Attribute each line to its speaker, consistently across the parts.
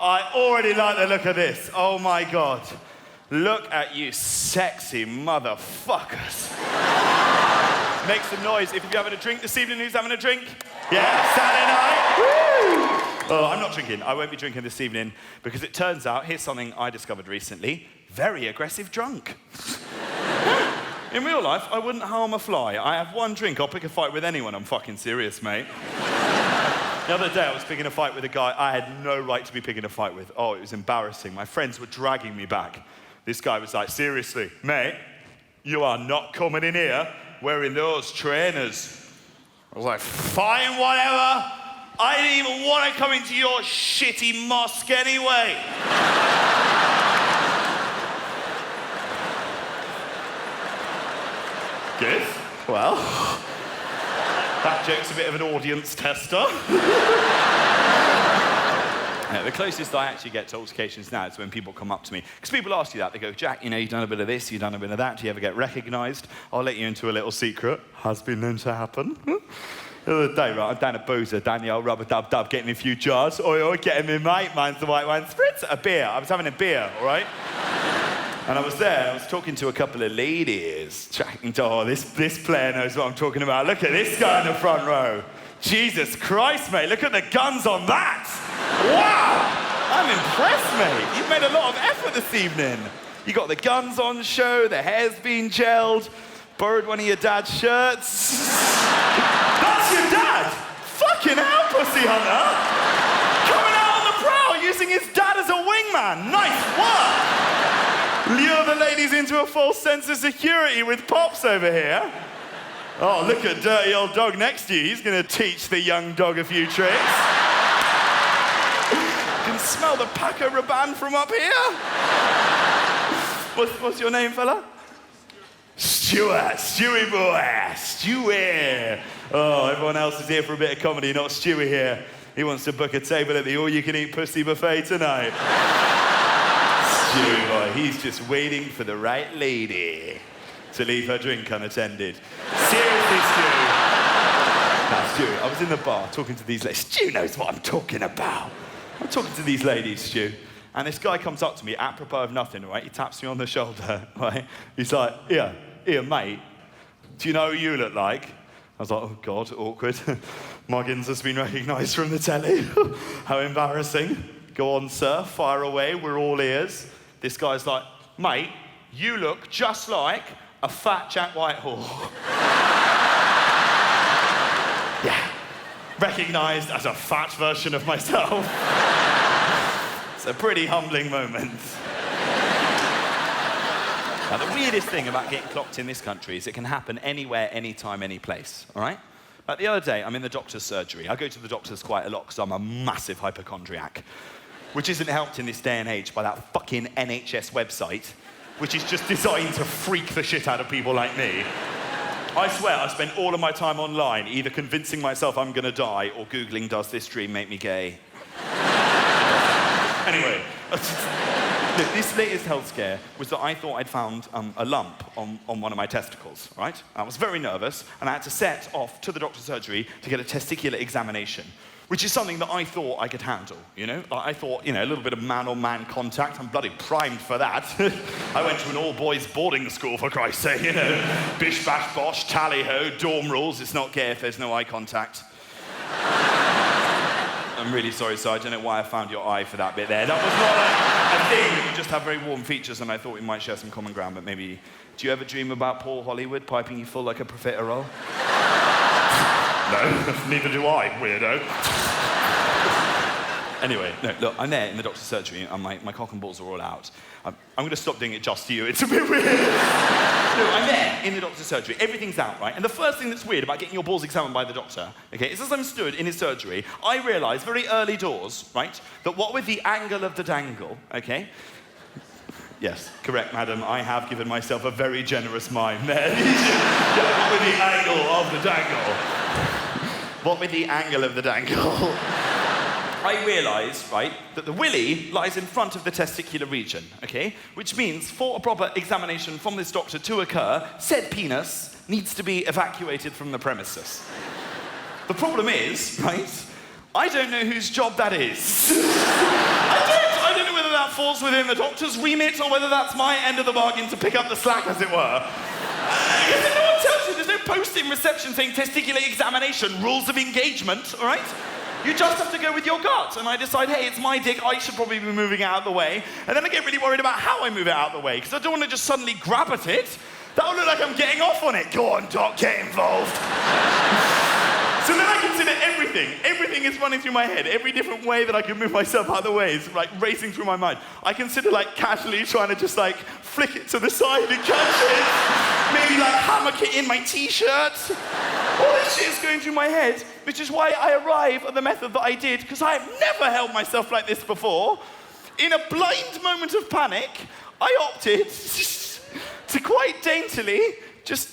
Speaker 1: I already like the look of this. Oh my God. Look at you sexy motherfuckers. Make some noise if you're having a drink this evening. Who's having a drink? Yeah, Saturday night. Woo! Oh, I'm not drinking. I won't be drinking this evening because it turns out, here's something I discovered recently, very aggressive drunk. In real life, I wouldn't harm a fly. I have one drink, I'll pick a fight with anyone. I'm fucking serious, mate. The other day, I was picking a fight with a guy I had no right to be picking a fight with. Oh, it was embarrassing. My friends were dragging me back. This guy was like, seriously, mate, you are not coming in here wearing those trainers. I was like, fine, whatever. I didn't even want to come into your shitty mosque anyway. Good. Well, that joke's a bit of an audience tester. The closest I actually get to altercations now is when people come up to me. Because people ask you that. They go, Jack, you know, you've done a bit of this, you've done a bit of that. Do you ever get recognised? I'll let you into a little secret. Has been known to happen. The other day, right, I'm down at Boozer, down the old rubber-dub-dub, getting a few jars. Oi, getting me, mate. Mine's the white wine spritz. A beer. I was having a beer, all right? And I was there, I was talking to a couple of ladies, chatting to, oh, this player knows what I'm talking about. Look at this guy in the front row. Jesus Christ, mate, look at the guns on that. Wow, I'm impressed, mate. You've made a lot of effort this evening. You got the guns on show, the hair's been gelled, borrowed one of your dad's shirts. That's your dad? Fucking hell, pussy hunter. Coming out on the prowl, using his dad as a wingman. Nice work. Lure the ladies into a false sense of security with Pops over here. Oh, look at dirty old dog next to you. He's going to teach the young dog a few tricks. You can smell the Paco Rabanne from up here. What's your name, fella? Stuart. Stewie boy. Stewie. Oh, everyone else is here for a bit of comedy, not Stewie here. He wants to book a table at the all-you-can-eat pussy buffet tonight. Stewie boy, he's just waiting for the right lady to leave her drink unattended. Seriously, Stu. Now, Stu, I was in the bar talking to these ladies. Stu knows what I'm talking about. I'm talking to these ladies, Stu, and this guy comes up to me, apropos of nothing, right? He taps me on the shoulder, right? He's like, here, mate, do you know who you look like? I was like, oh, God, awkward. Muggins has been recognised from the telly. How embarrassing. Go on, sir, fire away, we're all ears. This guy's like, mate, you look just like a fat Jack Whitehall. Yeah, recognised as a fat version of myself. It's a pretty humbling moment. Now, the weirdest thing about getting clocked in this country is it can happen anywhere, anytime, any place, all right? Like the other day, I'm in the doctor's surgery. I go to the doctors quite a lot because I'm a massive hypochondriac, which isn't helped in this day and age by that fucking NHS website, which is just designed to freak the shit out of people like me. I swear, I spend all of my time online, either convincing myself I'm gonna die or Googling, does this dream make me gay? Anyway, look, this latest health scare was that I thought I'd found a lump on one of my testicles, right? I was very nervous, and I had to set off to the doctor's surgery to get a testicular examination, which is something that I thought I could handle, you know? Like, I thought, you know, a little bit of man-on-man contact, I'm bloody primed for that. I went to an all-boys boarding school, for Christ's sake, you know? Bish, bash, bosh, tally-ho, dorm rules, it's not gay if there's no eye contact. I'm really sorry, sir, I don't know why I found your eye for that bit there. That was not a thing, you just have very warm features, and I thought we might share some common ground, but maybe... Do you ever dream about Paul Hollywood piping you full like a profiterole? No, neither do I, weirdo. Anyway, no, look, I'm there in the doctor's surgery, and my cock and balls are all out. I'm going to stop doing it just to you, it's a bit weird. No, I'm there in the doctor's surgery, everything's out, right? And the first thing that's weird about getting your balls examined by the doctor, okay, is as I'm stood in his surgery, I realised very early doors, right, that what with the angle of the dangle, okay? Yes, correct, madam, I have given myself a very generous mime there. Yeah, what with the angle of the dangle? What with the angle of the dangle? I realised, right, that the willy lies in front of the testicular region, okay? Which means for a proper examination from this doctor to occur, said penis needs to be evacuated from the premises. The problem is, right, I don't know whose job that is. I don't know whether that falls within the doctor's remit or whether that's my end of the bargain to pick up the slack, as it were. Because no one tells you, there's no post in reception saying testicular examination, rules of engagement, all right? You just have to go with your gut. And I decide, hey, it's my dick, I should probably be moving it out of the way. And then I get really worried about how I move it out of the way, because I don't want to just suddenly grab at it. That would look like I'm getting off on it. Go on, Doc, get involved. So then I consider everything. Everything is running through my head. Every different way that I can move myself out of the way is like racing through my mind. I consider like casually trying to just like flick it to the side and catch it. Maybe like hammock it in my t-shirt. All this shit is going through my head, which is why I arrive at the method that I did, because I have never held myself like this before. In a blind moment of panic, I opted to quite daintily just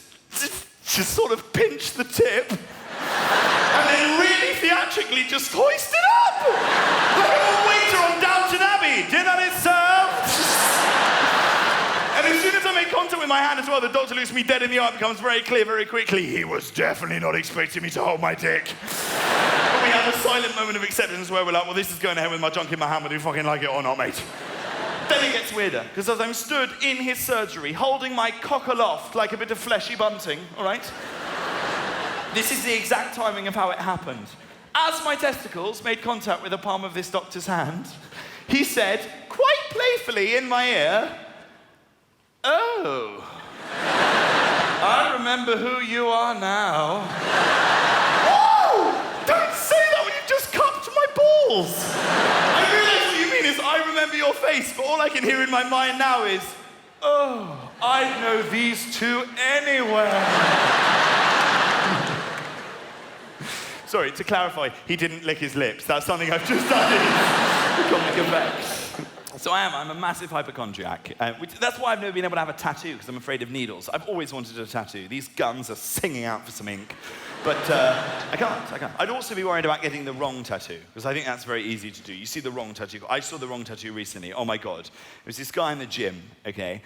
Speaker 1: sort of pinch the tip. And then really theatrically just hoist it up! Like I'm a waiter on Downton Abbey! Dinner is served! And as soon as I make contact with my hand as well, the doctor looks me dead in the eye. It becomes very clear very quickly. He was definitely not expecting me to hold my dick. But we have a silent moment of acceptance where we're like, well, this is going ahead with my junk in my hand, whether you fucking like it or not, mate. Then it gets weirder, because as I'm stood in his surgery, holding my cock aloft like a bit of fleshy bunting, all right? This is the exact timing of how it happened. As my testicles made contact with the palm of this doctor's hand, he said, quite playfully in my ear, "Oh, I remember who you are now." Whoa! Don't say that when you've just cupped my balls! I realise what you mean is I remember your face, but all I can hear in my mind now is, "Oh, I'd know these two anywhere." Sorry, to clarify, he didn't lick his lips. That's something I've just done in comic effects. So I'm a massive hypochondriac. That's why I've never been able to have a tattoo, because I'm afraid of needles. I've always wanted a tattoo. These guns are singing out for some ink. But I can't. I'd also be worried about getting the wrong tattoo, because I think that's very easy to do. You see the wrong tattoo. I saw the wrong tattoo recently. Oh my God. It was this guy in the gym, okay?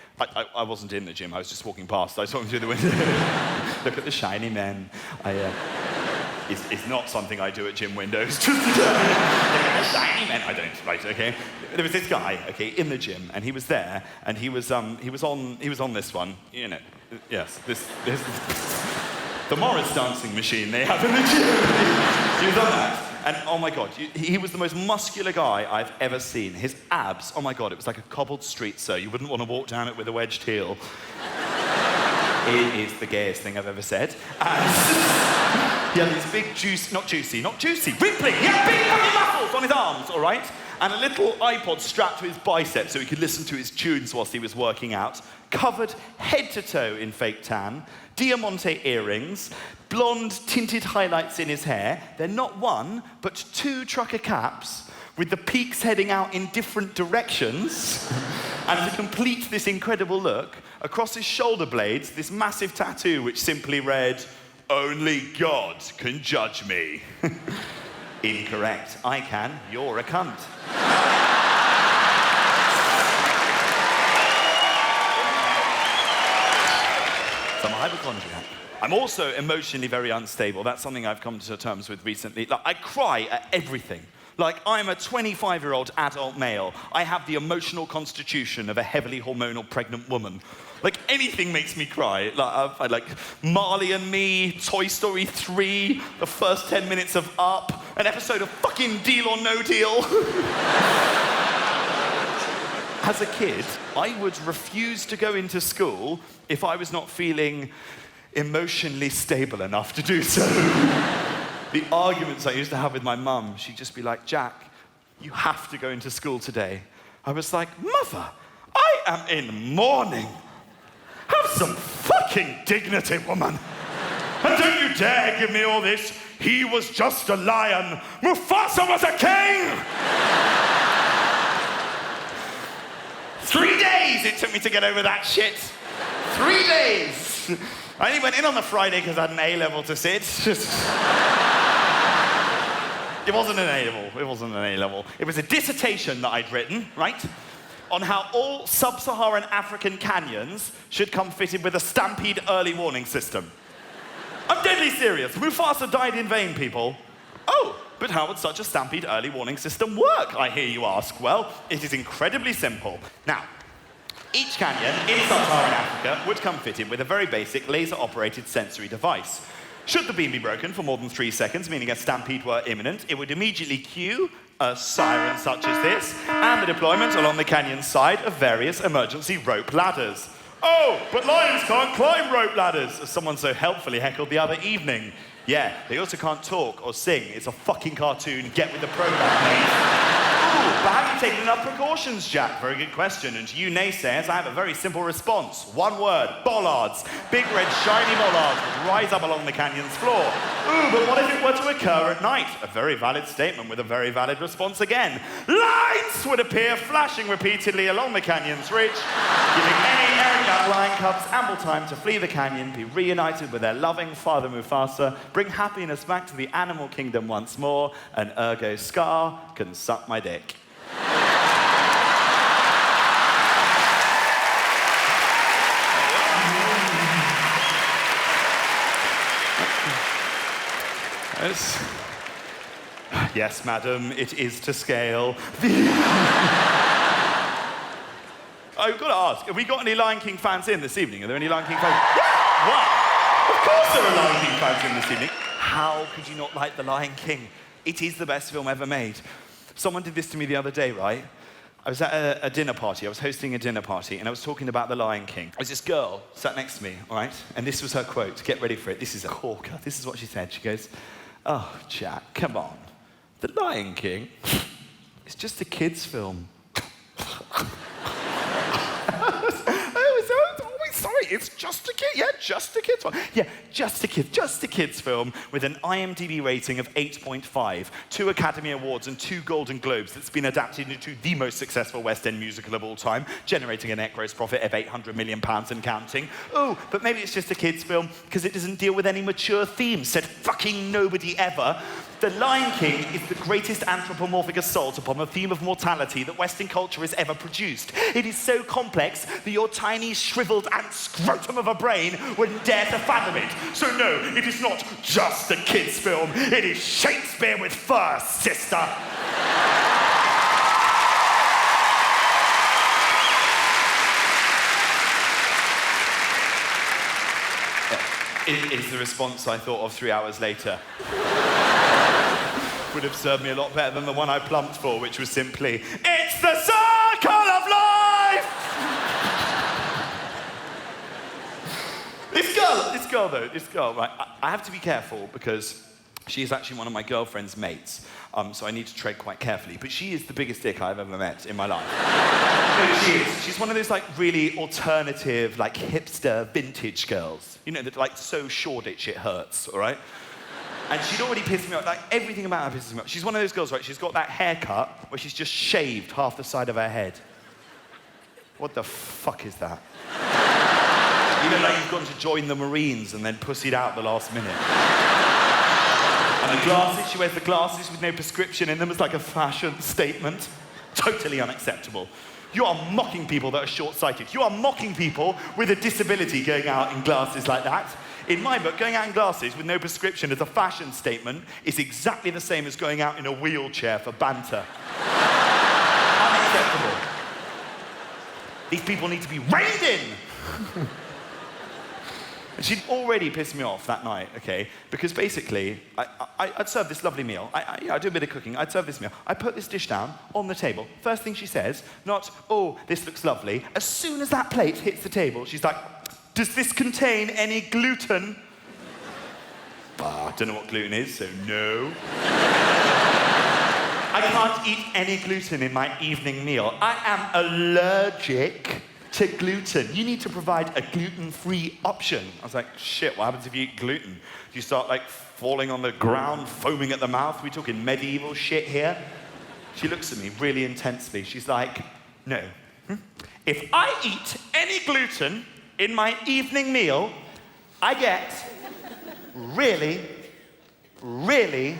Speaker 1: I wasn't in the gym. I was just walking past. I saw him through the window. Look at the shiny men. It's not something I do at gym windows. Just shiny men. I don't. Right. Okay. There was this guy, okay, in the gym, and he was there, and he was on this one. You know. Yes. This. The Morris dancing machine they have in the gym. He was on that. And oh my God, he was the most muscular guy I've ever seen. His abs, oh my God, it was like a cobbled street, sir. You wouldn't want to walk down it with a wedged heel. It is the gayest thing I've ever said. And he had these big not juicy, rippling. He had big fucking muscles on his arms, all right? And a little iPod strapped to his bicep so he could listen to his tunes whilst he was working out. Covered head to toe in fake tan, diamante earrings, blonde tinted highlights in his hair. They're not one, but two trucker caps with the peaks heading out in different directions. And to complete this incredible look, across his shoulder blades, this massive tattoo which simply read, "Only God can judge me." Incorrect. I can. You're a cunt. So I'm a hypochondriac. I'm also emotionally very unstable. That's something I've come to terms with recently. Like, I cry at everything. Like, I'm a 25-year-old adult male. I have the emotional constitution of a heavily hormonal pregnant woman. Like, anything makes me cry. I like Marley and Me, Toy Story 3, the first 10 minutes of Up, an episode of fucking Deal or No Deal. As a kid, I would refuse to go into school if I was not feeling emotionally stable enough to do so. The arguments I used to have with my mum, she'd just be like, "Jack, you have to go into school today." I was like, "Mother, I am in mourning. Have some fucking dignity, woman. And don't you dare give me all this, he was just a lion, Mufasa was a king." 3 days it took me to get over that shit. 3 days. I only went in on the Friday because I had an A-level to sit. It wasn't an A-level. It was a dissertation that I'd written, right? On how all sub-Saharan African canyons should come fitted with a stampede early warning system. I'm deadly serious. Mufasa died in vain, people. Oh, But how would such a stampede early warning system work, I hear you ask? Well, it is incredibly simple. Now, each canyon in sub-Saharan Africa would come fitted with a very basic laser-operated sensory device. Should the beam be broken for more than 3 seconds, meaning a stampede were imminent, it would immediately cue a siren such as this, and the deployment along the canyon's side of various emergency rope ladders. Oh, but lions can't climb rope ladders, as someone so helpfully heckled the other evening. Yeah, they also can't talk or sing. It's a fucking cartoon. Get with the program, mate. Ooh, but have you taken enough precautions, Jack? Very good question. And to you naysayers, I have a very simple response. One word, bollards. Big red shiny bollards would rise up along the canyon's floor. Ooh, but what if it were to occur at night? A very valid statement with a very valid response again. Lines would appear flashing repeatedly along the canyon's ridge, giving any errant young lion cubs ample time to flee the canyon, be reunited with their loving father Mufasa, bring happiness back to the animal kingdom once more, and ergo Scar can suck my dick. Yes, madam, it is to scale. I've got to ask, have we got any Lion King fans in this evening? Are there any Lion King fans? Yeah! What? Of course there are Lion King fans in this evening. How could you not like The Lion King? It is the best film ever made. Someone did this to me the other day, right? I was at a dinner party. I was hosting a dinner party, and I was talking about The Lion King. There was this girl sat next to me, all right? And this was her quote. Get ready for it. This is a corker. This is what she said. She goes, "Oh, Jack, come on. The Lion King, it's just a kid's film." Sorry, it's just a kid. Yeah, just a kid's one. Yeah, just a kid's film with an IMDb rating of 8.5, 2 Academy Awards and 2 Golden Globes that's been adapted into the most successful West End musical of all time, generating a net gross profit of £800 million and counting. Oh, but maybe it's just a kid's film because it doesn't deal with any mature themes, said fucking nobody ever. The Lion King is the greatest anthropomorphic assault upon the theme of mortality that Western culture has ever produced. It is so complex that your tiny, shriveled ant scrotum of a brain wouldn't dare to fathom it. So no, it is not just a kid's film. It is Shakespeare with fur, sister. It is the response I thought of 3 hours later. Would have served me a lot better than the one I plumped for, which was simply, "It's the circle of life!" This girl, right, I have to be careful because she is actually one of my girlfriend's mates, so I need to tread quite carefully, but she is the biggest dick I've ever met in my life. No, she is. She's one of those, like, really alternative, like, hipster, vintage girls. You know, that, like, so Shoreditch it hurts, all right? And she'd already pissed me off. Like, everything about her pisses me off. She's one of those girls, right? She's got that haircut where she's just shaved half the side of her head. What the fuck is that? You know, like you've gone to join the Marines and then pussied out the last minute. And the glasses, she wears the glasses with no prescription in them as like a fashion statement. Totally unacceptable. You are mocking people that are short-sighted. You are mocking people with a disability going out in glasses like that. In my book, going out in glasses with no prescription as a fashion statement is exactly the same as going out in a wheelchair for banter. Unacceptable. These people need to be reined in. And she'd already pissed me off that night, okay? Because basically, I'd serve this lovely meal. I do a bit of cooking. I'd serve this meal. I put this dish down on the table. First thing she says, not, "Oh, this looks lovely." As soon as that plate hits the table, she's like, "Does this contain any gluten?" I don't know what gluten is, so no. I can't eat any gluten in my evening meal. I am allergic to gluten. You need to provide a gluten-free option. I was like, shit, what happens if you eat gluten? Do you start, like, falling on the ground, foaming at the mouth? We talking medieval shit here? She looks at me really intensely. She's like, "No. If I eat any gluten in my evening meal, I get really, really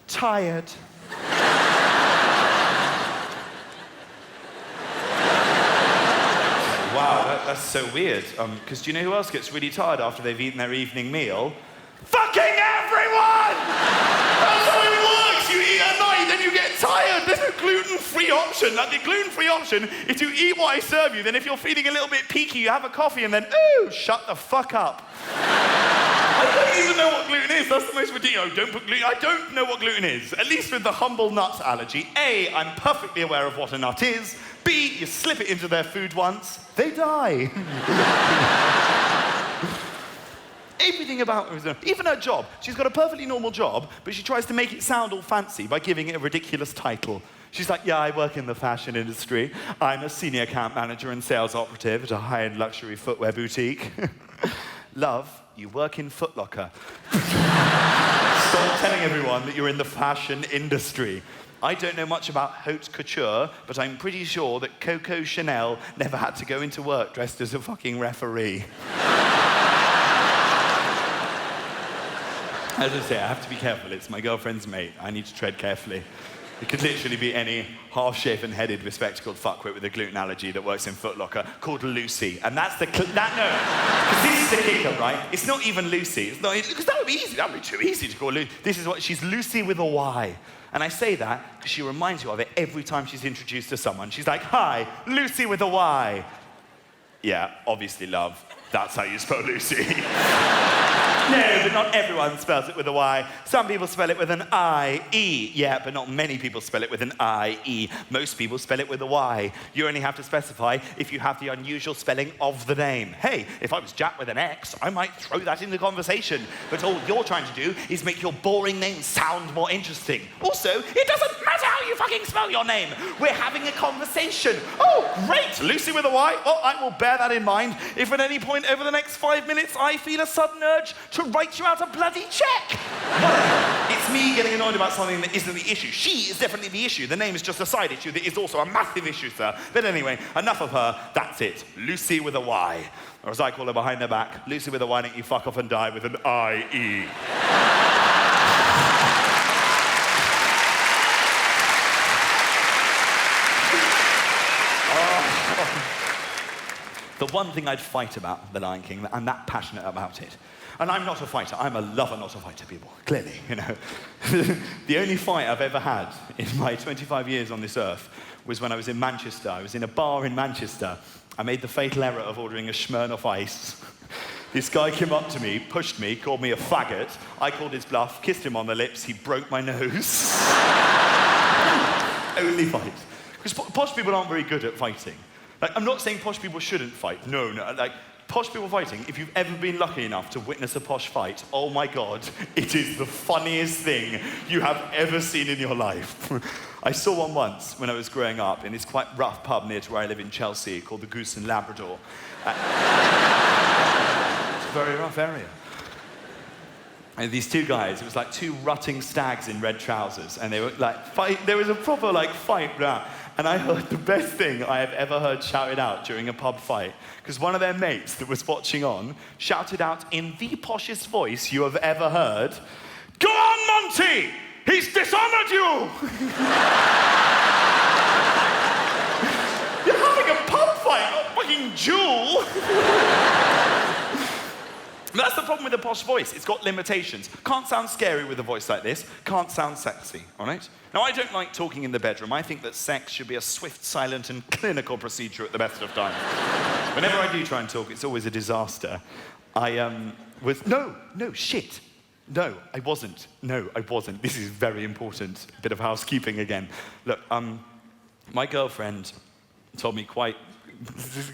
Speaker 1: tired." Wow, that's so weird. Because do you know who else gets really tired after they've eaten their evening meal? Fucking everyone! That's how it works. You eat at night, then you get tired. There's a gluten-free option. Like, the gluten-free option is to eat what I serve you. Then if you're feeling a little bit peaky, you have a coffee and then, ooh, shut the fuck up. I don't even know what gluten is. That's the most ridiculous. Don't put gluten. I don't know what gluten is. At least with the humble nuts allergy. A, I'm perfectly aware of what a nut is. B, you slip it into their food once, they die. Everything about her, even her job. She's got a perfectly normal job, but she tries to make it sound all fancy by giving it a ridiculous title. She's like, yeah, I work in the fashion industry. I'm a senior account manager and sales operative at a high-end luxury footwear boutique. Love, you work in Foot Locker. Stop telling everyone that you're in the fashion industry. I don't know much about haute couture, but I'm pretty sure that Coco Chanel never had to go into work dressed as a fucking referee. As I say, I have to be careful. It's my girlfriend's mate. I need to tread carefully. It could literally be any half-shaven-headed, bespectacled fuckwit with a gluten allergy that works in Foot Locker called Lucy. And that's the... because this is the kicker, right? It's not even Lucy. It's not... Because that would be easy. That would be too easy to call Lucy. This is what... She's Lucy with a Y. And I say that because she reminds you of it every time she's introduced to someone. She's like, hi, Lucy with a Y. Yeah, obviously, love. That's how you spell Lucy. No, but not everyone spells it with a Y. Some people spell it with an I-E. Yeah, but not many people spell it with an I-E. Most people spell it with a Y. You only have to specify if you have the unusual spelling of the name. Hey, if I was Jack with an X, I might throw that in the conversation. But all you're trying to do is make your boring name sound more interesting. Also, it doesn't matter how you fucking spell your name. We're having a conversation. Oh, great, Lucy with a Y. Well, I will bear that in mind if at any point over the next 5 minutes I feel a sudden urge to write you out a bloody check. It's me getting annoyed about something that isn't the issue. She is definitely the issue. The name is just a side issue that is also a massive issue, sir. But anyway, enough of her. That's it. Lucy with a Y. Or as I call her behind her back, Lucy with a Y, don't you fuck off and die with an I-E. The one thing I'd fight about The Lion King, I'm that passionate about it. And I'm not a fighter. I'm a lover, not a fighter, people. Clearly, you know. The only fight I've ever had in my 25 years on this earth was when I was in Manchester. I was in a bar in Manchester. I made the fatal error of ordering a Smirnoff Ice. This guy came up to me, pushed me, called me a faggot. I called his bluff, kissed him on the lips. He broke my nose. Only fight. Because posh people aren't very good at fighting. Like, I'm not saying posh people shouldn't fight. No, like, posh people fighting, if you've ever been lucky enough to witness a posh fight, oh my God, it is the funniest thing you have ever seen in your life. I saw one once when I was growing up in this quite rough pub near to where I live in Chelsea called the Goose and Labrador. It's a very rough area. And these two guys, it was like two rutting stags in red trousers, and they were like, there was a proper like fight. And I heard the best thing I have ever heard shouted out during a pub fight, because one of their mates that was watching on shouted out in the poshest voice you have ever heard, "Go on, Monty! He's dishonored you!" You're having a pub fight, not fucking duel. That's the problem with a posh voice. It's got limitations. Can't sound scary with a voice like this. Can't sound sexy, all right? Now, I don't like talking in the bedroom. I think that sex should be a swift, silent, and clinical procedure at the best of times. Whenever I do try and talk, it's always a disaster. No, shit. No, I wasn't. No, I wasn't. This is very important. A bit of housekeeping again. Look, my girlfriend told me quite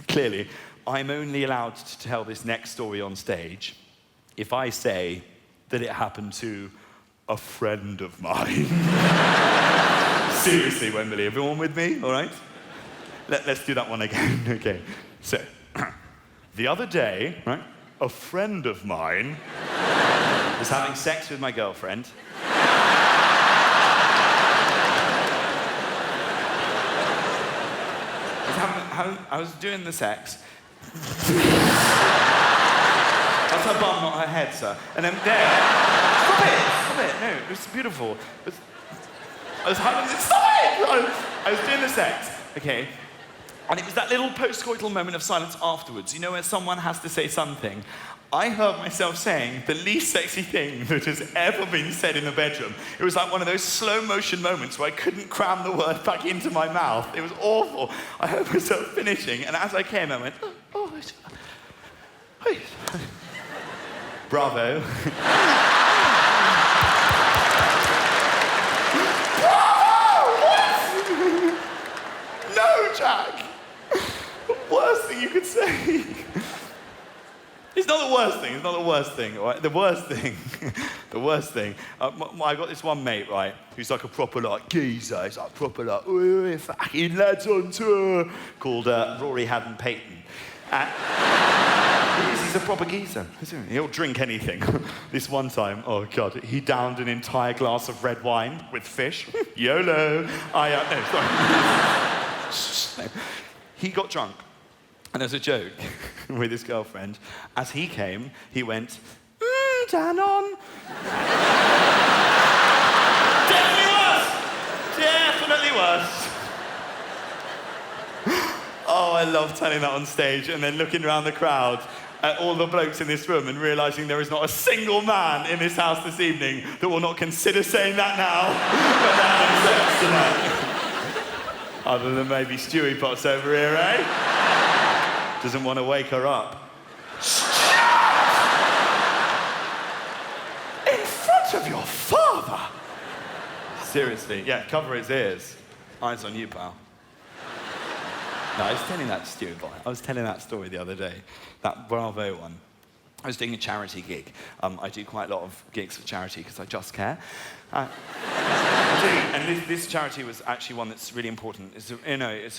Speaker 1: clearly, I'm only allowed to tell this next story on stage if I say that it happened to a friend of mine. Seriously, Wembley, everyone with me, all right? Let's do that one again, okay. So, the other day, right, a friend of mine was having sex with my girlfriend. I was doing the sex. That's her bum, not her head, sir. And then there. Stop it. No, it was beautiful. I was having. Stop it! I was doing the sex, okay? And it was that little post-coital moment of silence afterwards, you know, where someone has to say something. I heard myself saying the least sexy thing that has ever been said in the bedroom. It was like one of those slow-motion moments where I couldn't cram the word back into my mouth. It was awful. I heard myself finishing, and as I came, I went, bravo. No, Jack. The worst thing you could say. It's not the worst thing. It's not the worst thing, all right? The worst thing. The worst thing. I got this one mate, right, who's like a proper like geezer. He's like proper like, "Oi, fucking lads on tour," called Rory Haddon Payton. He's a proper geezer. He'll drink anything. This one time, oh God, he downed an entire glass of red wine with fish. YOLO. No, sorry. He got drunk, and as a joke with his girlfriend, as he came, he went, Danon. Definitely worse. Definitely worse. Oh, I love telling that on stage and then looking around the crowd at all the blokes in this room and realising there is not a single man in this house this evening that will not consider saying that now when they're having sex tonight. Other than maybe Stewie Potts over here, eh? Doesn't want to wake her up. In front of your father? Seriously, yeah, cover his ears. Eyes on you, pal. No, I was telling that to Stewie Potts. I was telling that story the other day, that Bravo one. I was doing a charity gig. I do quite a lot of gigs for charity because I just care. I do. And this charity was actually one that's really important. It's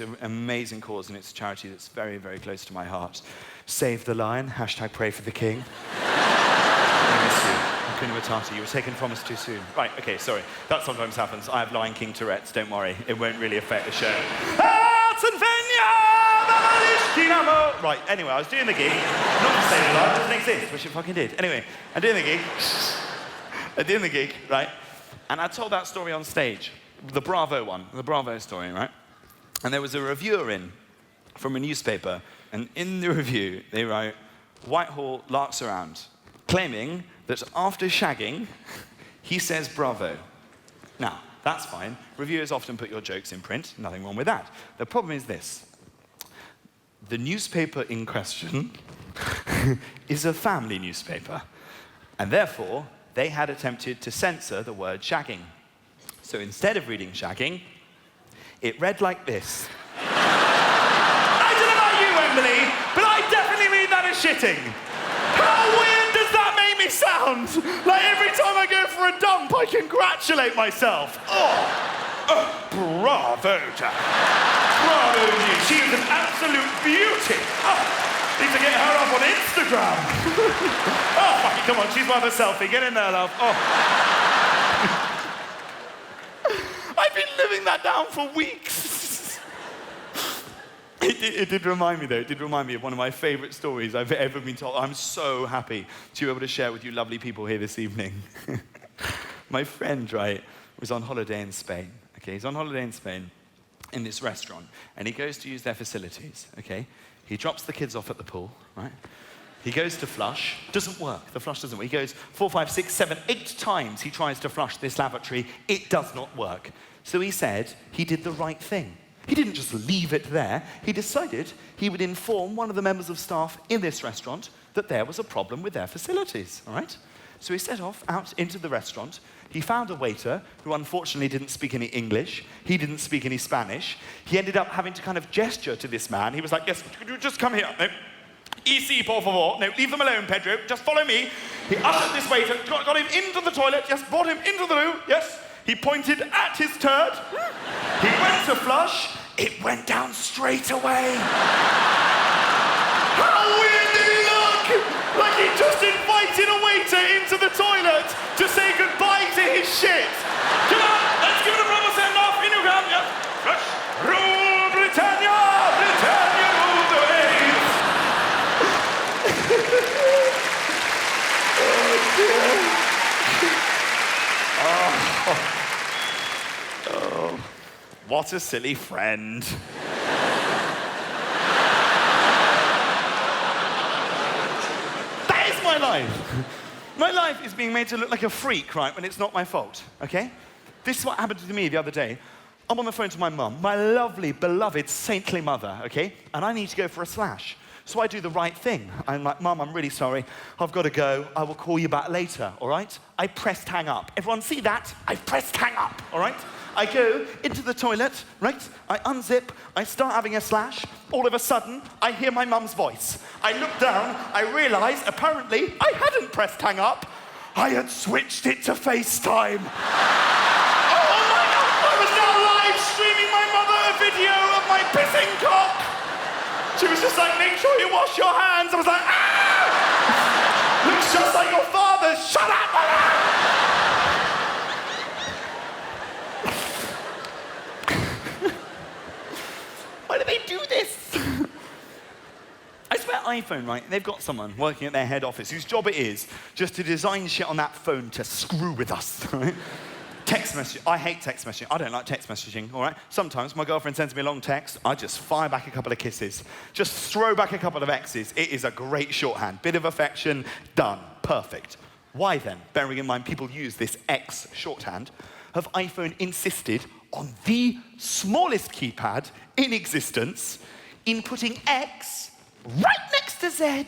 Speaker 1: an amazing cause, and it's a charity that's very, very close to my heart. Save the Lion, # pray for the king. I miss you. Hakuna Matata, you were taken from us too soon. Right, okay, sorry. That sometimes happens. I have Lion King Tourette's, don't worry. It won't really affect the show. Right, anyway, I was doing the gig. Not to say the Lion, it doesn't exist, which it fucking did. Anyway, I'm doing the gig, right? And I told that story on stage, the Bravo one, the Bravo story, right? And there was a reviewer in from a newspaper, and in the review, they wrote, Whitehall larks around, claiming that after shagging, he says bravo. Now, that's fine. Reviewers often put your jokes in print, nothing wrong with that. The problem is this. The newspaper in question is a family newspaper, and therefore, they had attempted to censor the word shagging. So instead of reading shagging, it read like this. I don't know about you, Wembley, but I definitely read that as shitting. How weird does that make me sound? Like every time I go for a dump, I congratulate myself. Bravo, Jack. Bravo, you. She is an absolute beauty. Need to get her up on Instagram. Oh, fuck it, come on, she's worth a selfie. Get in there, love. I've been living that down for weeks. It did remind me, though. It did remind me of one of my favourite stories I've ever been told. I'm so happy to be able to share with you lovely people here this evening. My friend, right, was on holiday in Spain. Okay, he's on holiday in Spain in this restaurant, and he goes to use their facilities, okay? He drops the kids off at the pool, right? He goes to flush, doesn't work, the flush doesn't work. He goes 4, 5, 6, 7, 8 times he tries to flush this lavatory, it does not work. So he said he did the right thing. He didn't just leave it there, he decided he would inform one of the members of staff in this restaurant that there was a problem with their facilities, all right? So he set off out into the restaurant. He found a waiter who unfortunately didn't speak any English. He didn't speak any Spanish. He ended up having to kind of gesture to this man. He was like, yes, could you just come here? No. Easy, por favor. No, leave them alone, Pedro. Just follow me. He ushered this waiter, got him into the toilet. Yes, brought him into the loo. Yes. He pointed at his turd. He went to flush. It went down straight away. How weird did he look? Like he just invited a waiter into the toilet to say goodbye to his shit. Come on, let's give it a proper send-off. In you come. Yep. Flush. Rule Britannia! Britannia rule the waves! Oh, dear. Oh. What a silly friend. my life? My life is being made to look like a freak, right, when it's not my fault, okay? This is what happened to me the other day. I'm on the phone to my mum, my lovely, beloved, saintly mother, okay? And I need to go for a slash. So I do the right thing. I'm like, Mum, I'm really sorry. I've got to go. I will call you back later, all right? I pressed hang up. Everyone see that? I've pressed hang up, all right? I go into the toilet, right? I unzip. I start having a slash. All of a sudden, I hear my mum's voice. I look down. I realise, apparently, I hadn't pressed hang up. I had switched it to FaceTime. Oh my God! I was now live streaming my mother a video of my pissing cock. She was just like, make sure you wash your hands. I was like, ah! Looks just like your father. Shut up, mother! Why do they do this? I swear iPhone, right? They've got someone working at their head office whose job it is just to design shit on that phone to screw with us, right? Text messaging. I hate text messaging. I don't like text messaging, all right? Sometimes my girlfriend sends me a long text. I just fire back a couple of kisses. Just throw back a couple of X's. It is a great shorthand. Bit of affection, done. Perfect. Why then, bearing in mind people use this X shorthand, have iPhone insisted on the smallest keypad in existence in putting X right next to Z?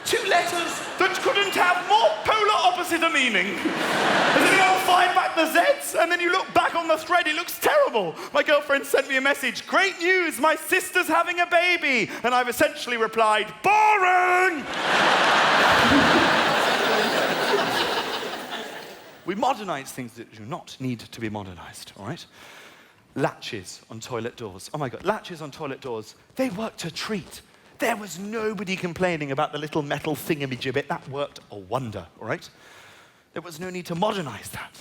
Speaker 1: Two letters that couldn't have more polar opposite a meaning. As if you don't find back the Zs, and then you look back on the thread, it looks terrible. My girlfriend sent me a message, great news, my sister's having a baby. And I've essentially replied, boring! We modernize things that do not need to be modernized, all right? Latches on toilet doors. Oh my God, latches on toilet doors, they worked a treat. There was nobody complaining about the little metal thingamajibbit. That worked a wonder, all right? There was no need to modernize that.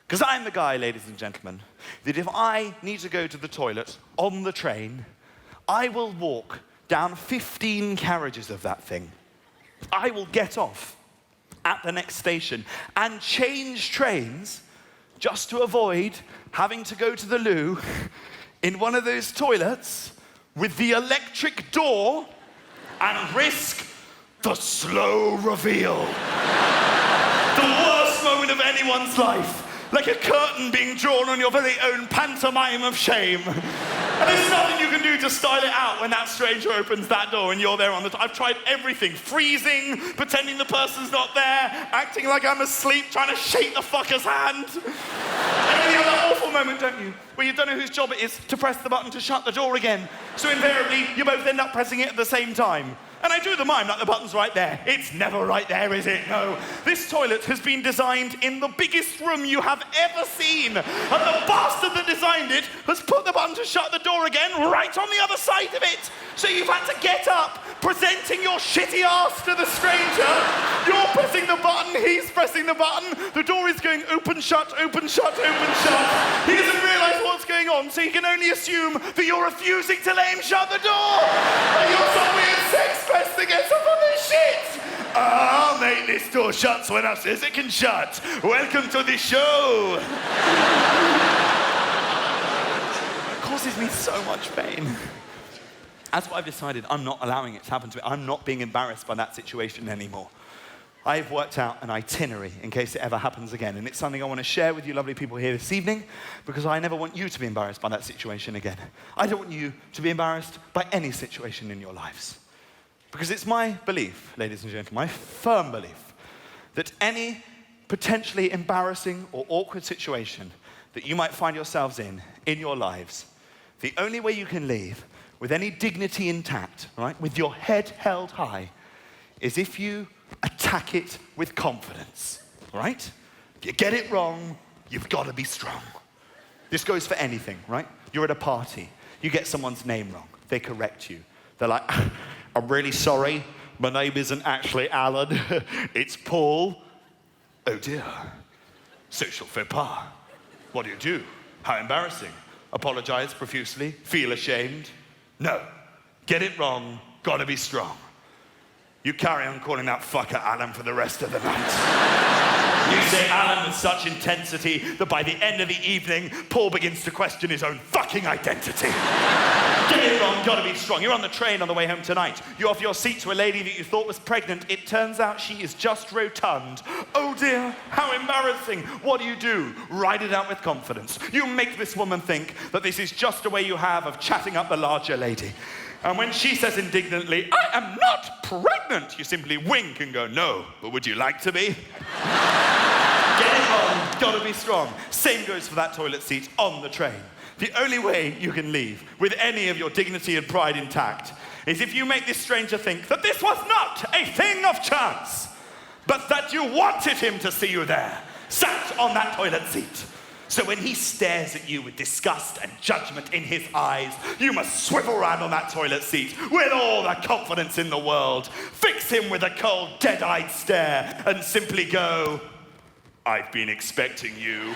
Speaker 1: Because I'm the guy, ladies and gentlemen, that if I need to go to the toilet on the train, I will walk down 15 carriages of that thing. I will get off at the next station and change trains just to avoid having to go to the loo in one of those toilets with the electric door and risk the slow reveal. The worst moment of anyone's life. Like a curtain being drawn on your very own pantomime of shame. And there's nothing you can do to style it out when that stranger opens that door and you're there on the I've tried everything. Freezing, pretending the person's not there, acting like I'm asleep, trying to shake the fucker's hand. And then you have that awful moment, don't you? Where you don't know whose job it is to press the button to shut the door again. So invariably, you both end up pressing it at the same time. And I do the mime like the button's right there. It's never right there, is it? No. This toilet has been designed in the biggest room you have ever seen. And the bastard that designed it has put the button to shut the door again right on the other side of it. So you've had to get up, presenting your shitty ass to the stranger. You're pressing the button, he's pressing the button. The door is going open, shut, open, shut, open, shut. He doesn't realise what's going on, so he can only assume that you're refusing to let him shut the door. And you're some weird sex pest that gets up on this shit. I'll make this door shut when I says it can shut. Welcome to the show. It causes me so much pain. That's why I've decided I'm not allowing it to happen to me. I'm not being embarrassed by that situation anymore. I've worked out an itinerary in case it ever happens again, and it's something I want to share with you lovely people here this evening, because I never want you to be embarrassed by that situation again. I don't want you to be embarrassed by any situation in your lives. Because it's my belief, ladies and gentlemen, my firm belief, that any potentially embarrassing or awkward situation that you might find yourselves in your lives, the only way you can leave with any dignity intact, right, with your head held high, is if you attack it with confidence, right? If you get it wrong, you've got to be strong. This goes for anything, right? You're at a party, you get someone's name wrong, they correct you. They're like, I'm really sorry, my name isn't actually Alan, it's Paul. Oh dear, social faux pas. What do you do? How embarrassing. Apologize profusely, feel ashamed. No, get it wrong, gotta be strong. You carry on calling that fucker Alan for the rest of the night. You say Alan with such intensity that by the end of the evening, Paul begins to question his own fucking identity. Get it wrong, gotta be strong. You're on the train on the way home tonight. You offer your seat to a lady that you thought was pregnant. It turns out she is just rotund. Oh dear, how embarrassing. What do? Ride it out with confidence. You make this woman think that this is just a way you have of chatting up the larger lady. And when she says indignantly, I am not pregnant, you simply wink and go, no, but would you like to be? Get it wrong, gotta be strong. Same goes for that toilet seat on the train. The only way you can leave with any of your dignity and pride intact is if you make this stranger think that this was not a thing of chance, but that you wanted him to see you there, sat on that toilet seat. So when he stares at you with disgust and judgment in his eyes, you must swivel around on that toilet seat with all the confidence in the world, fix him with a cold, dead-eyed stare, and simply go, I've been expecting you.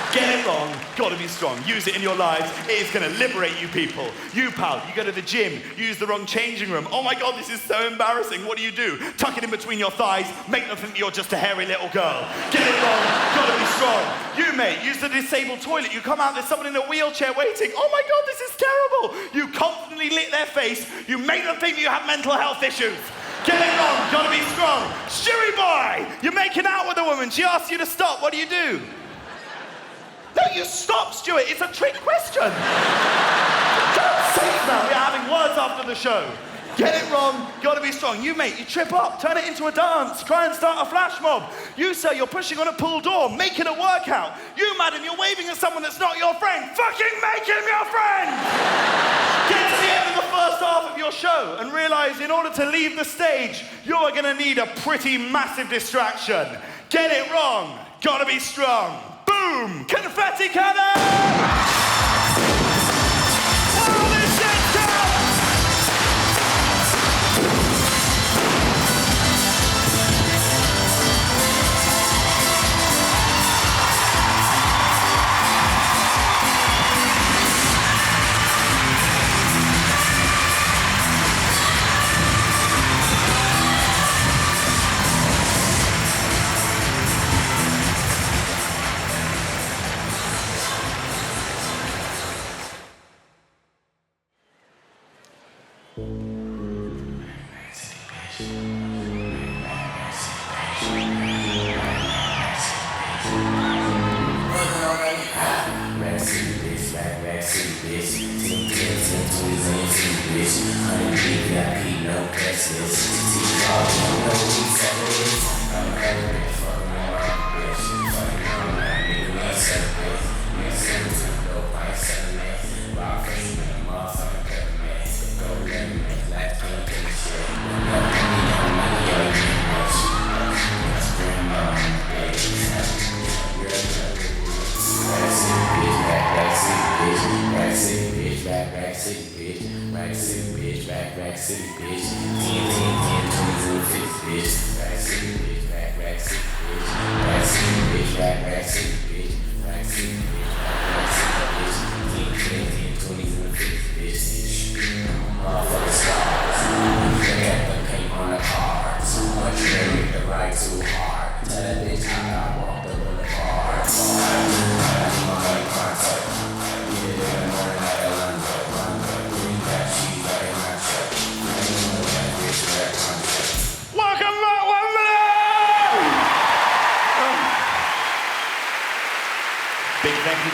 Speaker 1: Get it wrong, gotta be strong. Use it in your lives. It is gonna liberate you people. You, pal, you go to the gym, use the wrong changing room. Oh my God, this is so embarrassing. What do? Tuck it in between your thighs, make them think you're just a hairy little girl. Get it wrong, gotta be strong. You, mate, use the disabled toilet. You come out, there's someone in a wheelchair waiting. Oh my God, this is terrible. You confidently lick their face. You make them think you have mental health issues. Get it wrong, gotta be strong. Stewie boy, you're making out with a woman. She asks you to stop, what do? No, you stop, Stuart. It's a trick question. God's sake, man. We're having words after the show. Get it wrong, gotta be strong. You, mate, you trip up, turn it into a dance, try and start a flash mob. You, sir, you're pushing on a pull door, make it a workout. You, madam, you're waving at someone that's not your friend. Fucking make him your friend! Get to the end of the first half of your show and realize in order to leave the stage, you're gonna need a pretty massive distraction. Get it wrong, gotta be strong. Boom! Confetti cannon!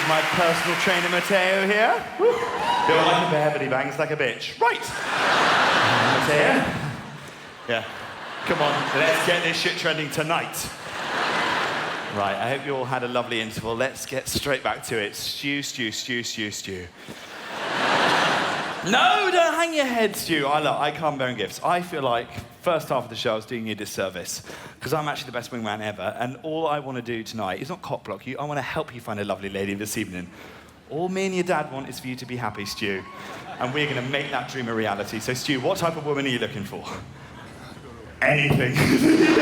Speaker 1: My personal trainer, Matteo, here. Woo. You're like a bear, but he bangs like a bitch. Right. Matteo. Yeah. Come on, let's get this shit trending tonight. Right, I hope you all had a lovely interval. Let's get straight back to it. Stew. No, don't hang your head, Stu. I can't bear gifts. I feel like first half of the show I was doing you a disservice because I'm actually the best wingman ever, and all I want to do tonight is not cock block you. I want to help you find a lovely lady this evening. All me and your dad want is for you to be happy, Stu, and we're going to make that dream a reality. So, Stu, what type of woman are you looking for? Anything. Yes!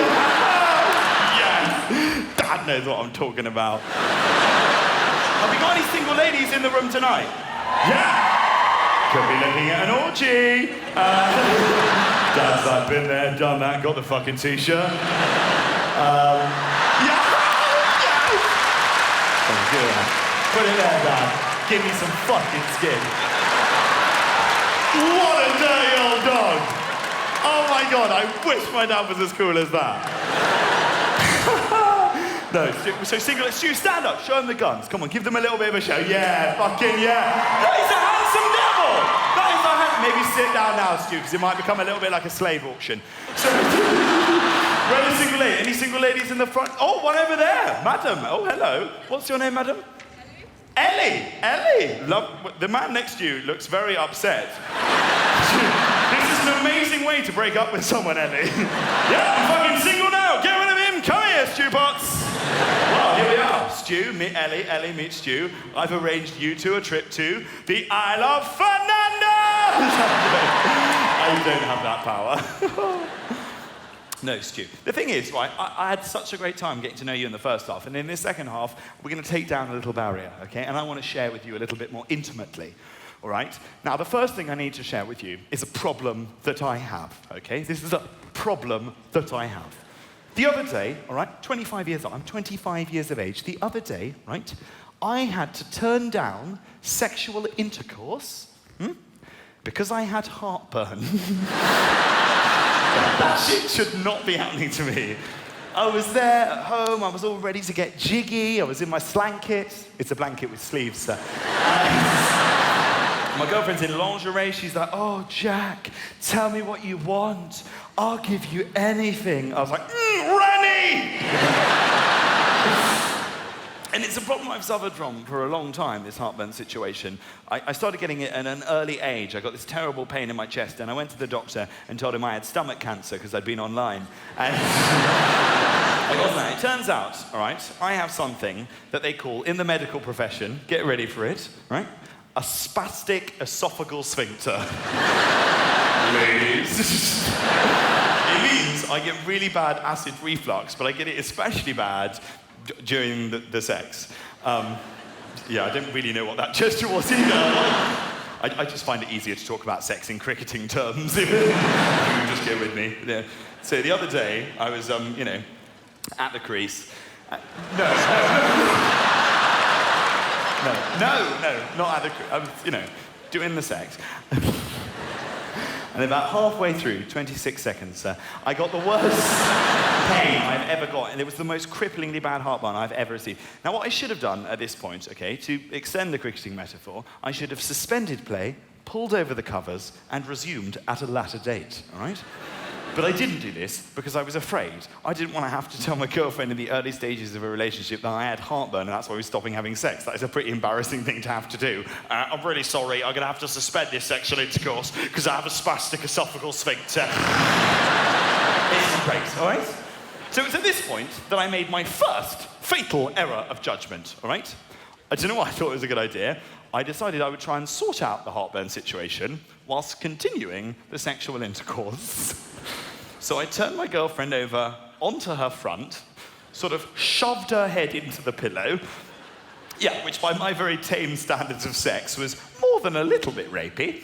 Speaker 1: Dad knows what I'm talking about. Have we got any single ladies in the room tonight? Yeah! Could be looking at an orgy. Dad's like, been there, done that, got the fucking t-shirt. Yeah. Oh, good. Put it there, Dad. Give me some fucking skin. What a dirty old dog. Oh my God, I wish my dad was as cool as that. No, so single, Stu, stand up, show him the guns. Come on, give them a little bit of a show. Yeah, fucking yeah. That is a handsome devil. That is a maybe sit down now, Stu, because it might become a little bit like a slave auction. So, where are the single ladies? Any single ladies in the front? Oh, one over there, madam. Oh, hello. What's your name, madam? Ellie. Ellie. The man next to you looks very upset. This is an amazing way to break up with someone, Ellie. Yeah, I'm fucking single now. Get rid of him. Come here, Stu Potts. Well, here we are. Stu, meet Ellie. Ellie meets Stu. I've arranged you two a trip to the Isle of Fernando. I don't have that power. No, Stu. The thing is, right, I had such a great time getting to know you in the first half, and in this second half, we're going to take down a little barrier, okay? And I want to share with you a little bit more intimately, all right? Now, the first thing I need to share with you is a problem that I have, okay? This is a problem that I have. The other day, all right, I'm 25 years of age. The other day, right, I had to turn down sexual intercourse because I had heartburn. That shit should not be happening to me. I was there at home, I was all ready to get jiggy, I was in my slanket. It's a blanket with sleeves, sir. My girlfriend's in lingerie, she's like, oh, Jack, tell me what you want. I'll give you anything. I was like, Rennie! And it's a problem I've suffered from for a long time, this heartburn situation. I started getting it at an early age. I got this terrible pain in my chest, and I went to the doctor and told him I had stomach cancer because I'd been online. And I got that. It turns out, all right, I have something that they call, in the medical profession, get ready for it, right? A spastic esophageal sphincter. Ladies. It means I get really bad acid reflux, but I get it especially bad during the sex. Yeah, I don't really know what that gesture was either. I just find it easier to talk about sex in cricketing terms. If you just go with me. Yeah. So the other day, I was, at the crease. No, not at the crease. I was, doing the sex. And about halfway through, 26 seconds, I got the worst pain I've ever got, and it was the most cripplingly bad heartburn I've ever received. Now, what I should have done at this point, okay, to extend the cricketing metaphor, I should have suspended play, pulled over the covers, and resumed at a later date, all right? But I didn't do this because I was afraid. I didn't want to have to tell my girlfriend in the early stages of a relationship that I had heartburn and that's why we're stopping having sex. That is a pretty embarrassing thing to have to do. I'm really sorry, I'm going to have to suspend this sexual intercourse because I have a spastic esophageal sphincter. It's great, all right? So it's at this point that I made my first fatal error of judgment, all right? I don't know why I thought it was a good idea. I decided I would try and sort out the heartburn situation whilst continuing the sexual intercourse. So I turned my girlfriend over onto her front, sort of shoved her head into the pillow, yeah, which by my very tame standards of sex was more than a little bit rapey.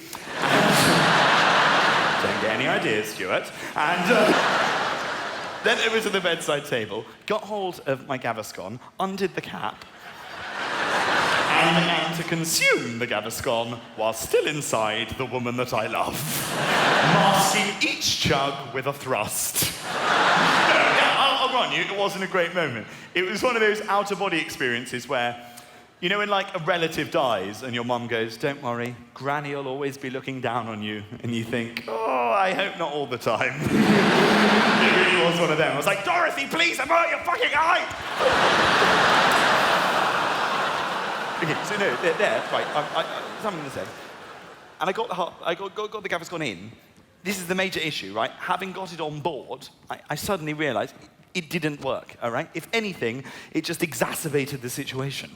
Speaker 1: Don't get any ideas, Stuart. And then over to the bedside table, got hold of my Gaviscon, undid the cap, and began to consume the Gaviscon while still inside the woman that I love, masking each chug with a thrust. I'll run you, it wasn't a great moment. It was one of those out-of-body experiences where, when like a relative dies and your mum goes, don't worry, Granny will always be looking down on you, and you think, oh, I hope not all the time. It really was one of them. I was like, Dorothy, please, avert your fucking eye! Okay, so no, there, right, something to say. And I got the Gaviscon in. This is the major issue, right? Having got it on board, I suddenly realized it didn't work, all right? If anything, it just exacerbated the situation.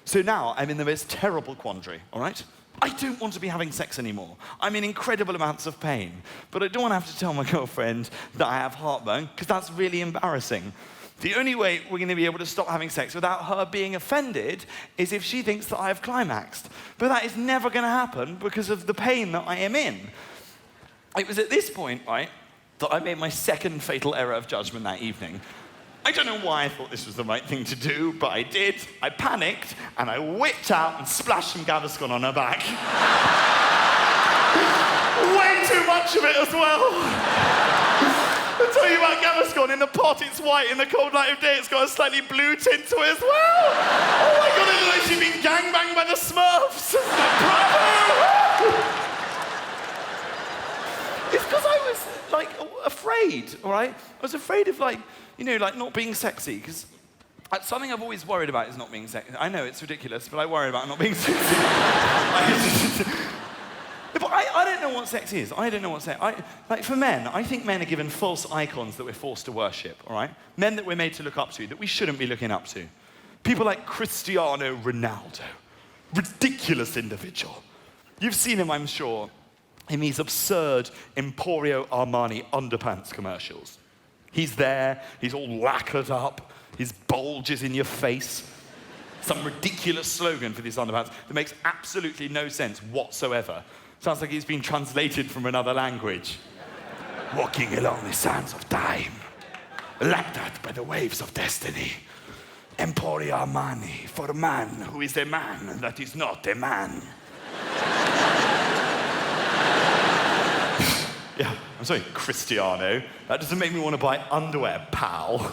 Speaker 1: So now I'm in the most terrible quandary, all right? I don't want to be having sex anymore. I'm in incredible amounts of pain, but I don't want to have to tell my girlfriend that I have heartburn, because that's really embarrassing. The only way we're going to be able to stop having sex without her being offended is if she thinks that I have climaxed. But that is never going to happen because of the pain that I am in. It was at this point, right, that I made my second fatal error of judgment that evening. I don't know why I thought this was the right thing to do, but I did. I panicked, and I whipped out and splashed some Gaviscon on her back. Way too much of it as well. I'll tell you about Gaviscon. In the pot, it's white. In the cold light of day, it's got a slightly blue tint to it as well. Oh my God, it's like she's been gangbanged by the Smurfs. Bravo! It's because I was, like, afraid, all right? I was afraid of, like, you know, like, not being sexy, because something I've always worried about is not being sexy. I know, it's ridiculous, but I worry about not being sexy. But I don't know what sex is. I don't know what sex... like, for men, I think men are given false icons that we're forced to worship, all right? Men that we're made to look up to, that we shouldn't be looking up to. People like Cristiano Ronaldo. Ridiculous individual. You've seen him, I'm sure, in these absurd Emporio Armani underpants commercials. He's there, he's all lacquered up, his bulge is in your face. Some ridiculous slogan for these underpants that makes absolutely no sense whatsoever. Sounds like it's been translated from another language. Walking along the sands of time, lapped at by the waves of destiny. Emporio Armani, for a man who is a man that is not a man. Yeah, I'm sorry, Cristiano. That doesn't make me want to buy underwear, pal.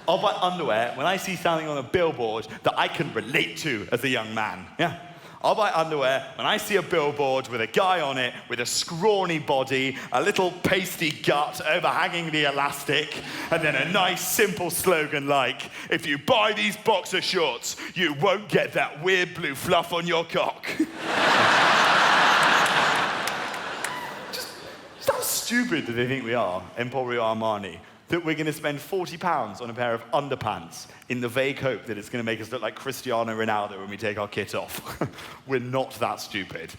Speaker 1: I'll buy underwear when I see something on a billboard that I can relate to as a young man. Yeah. I'll buy underwear when I see a billboard with a guy on it with a scrawny body, a little pasty gut overhanging the elastic, and then a nice simple slogan like, if you buy these boxer shorts, you won't get that weird blue fluff on your cock. Just how stupid do they think we are, Emporio Armani, that we're going to spend £40 on a pair of underpants in the vague hope that it's going to make us look like Cristiano Ronaldo when we take our kit off. We're not that stupid.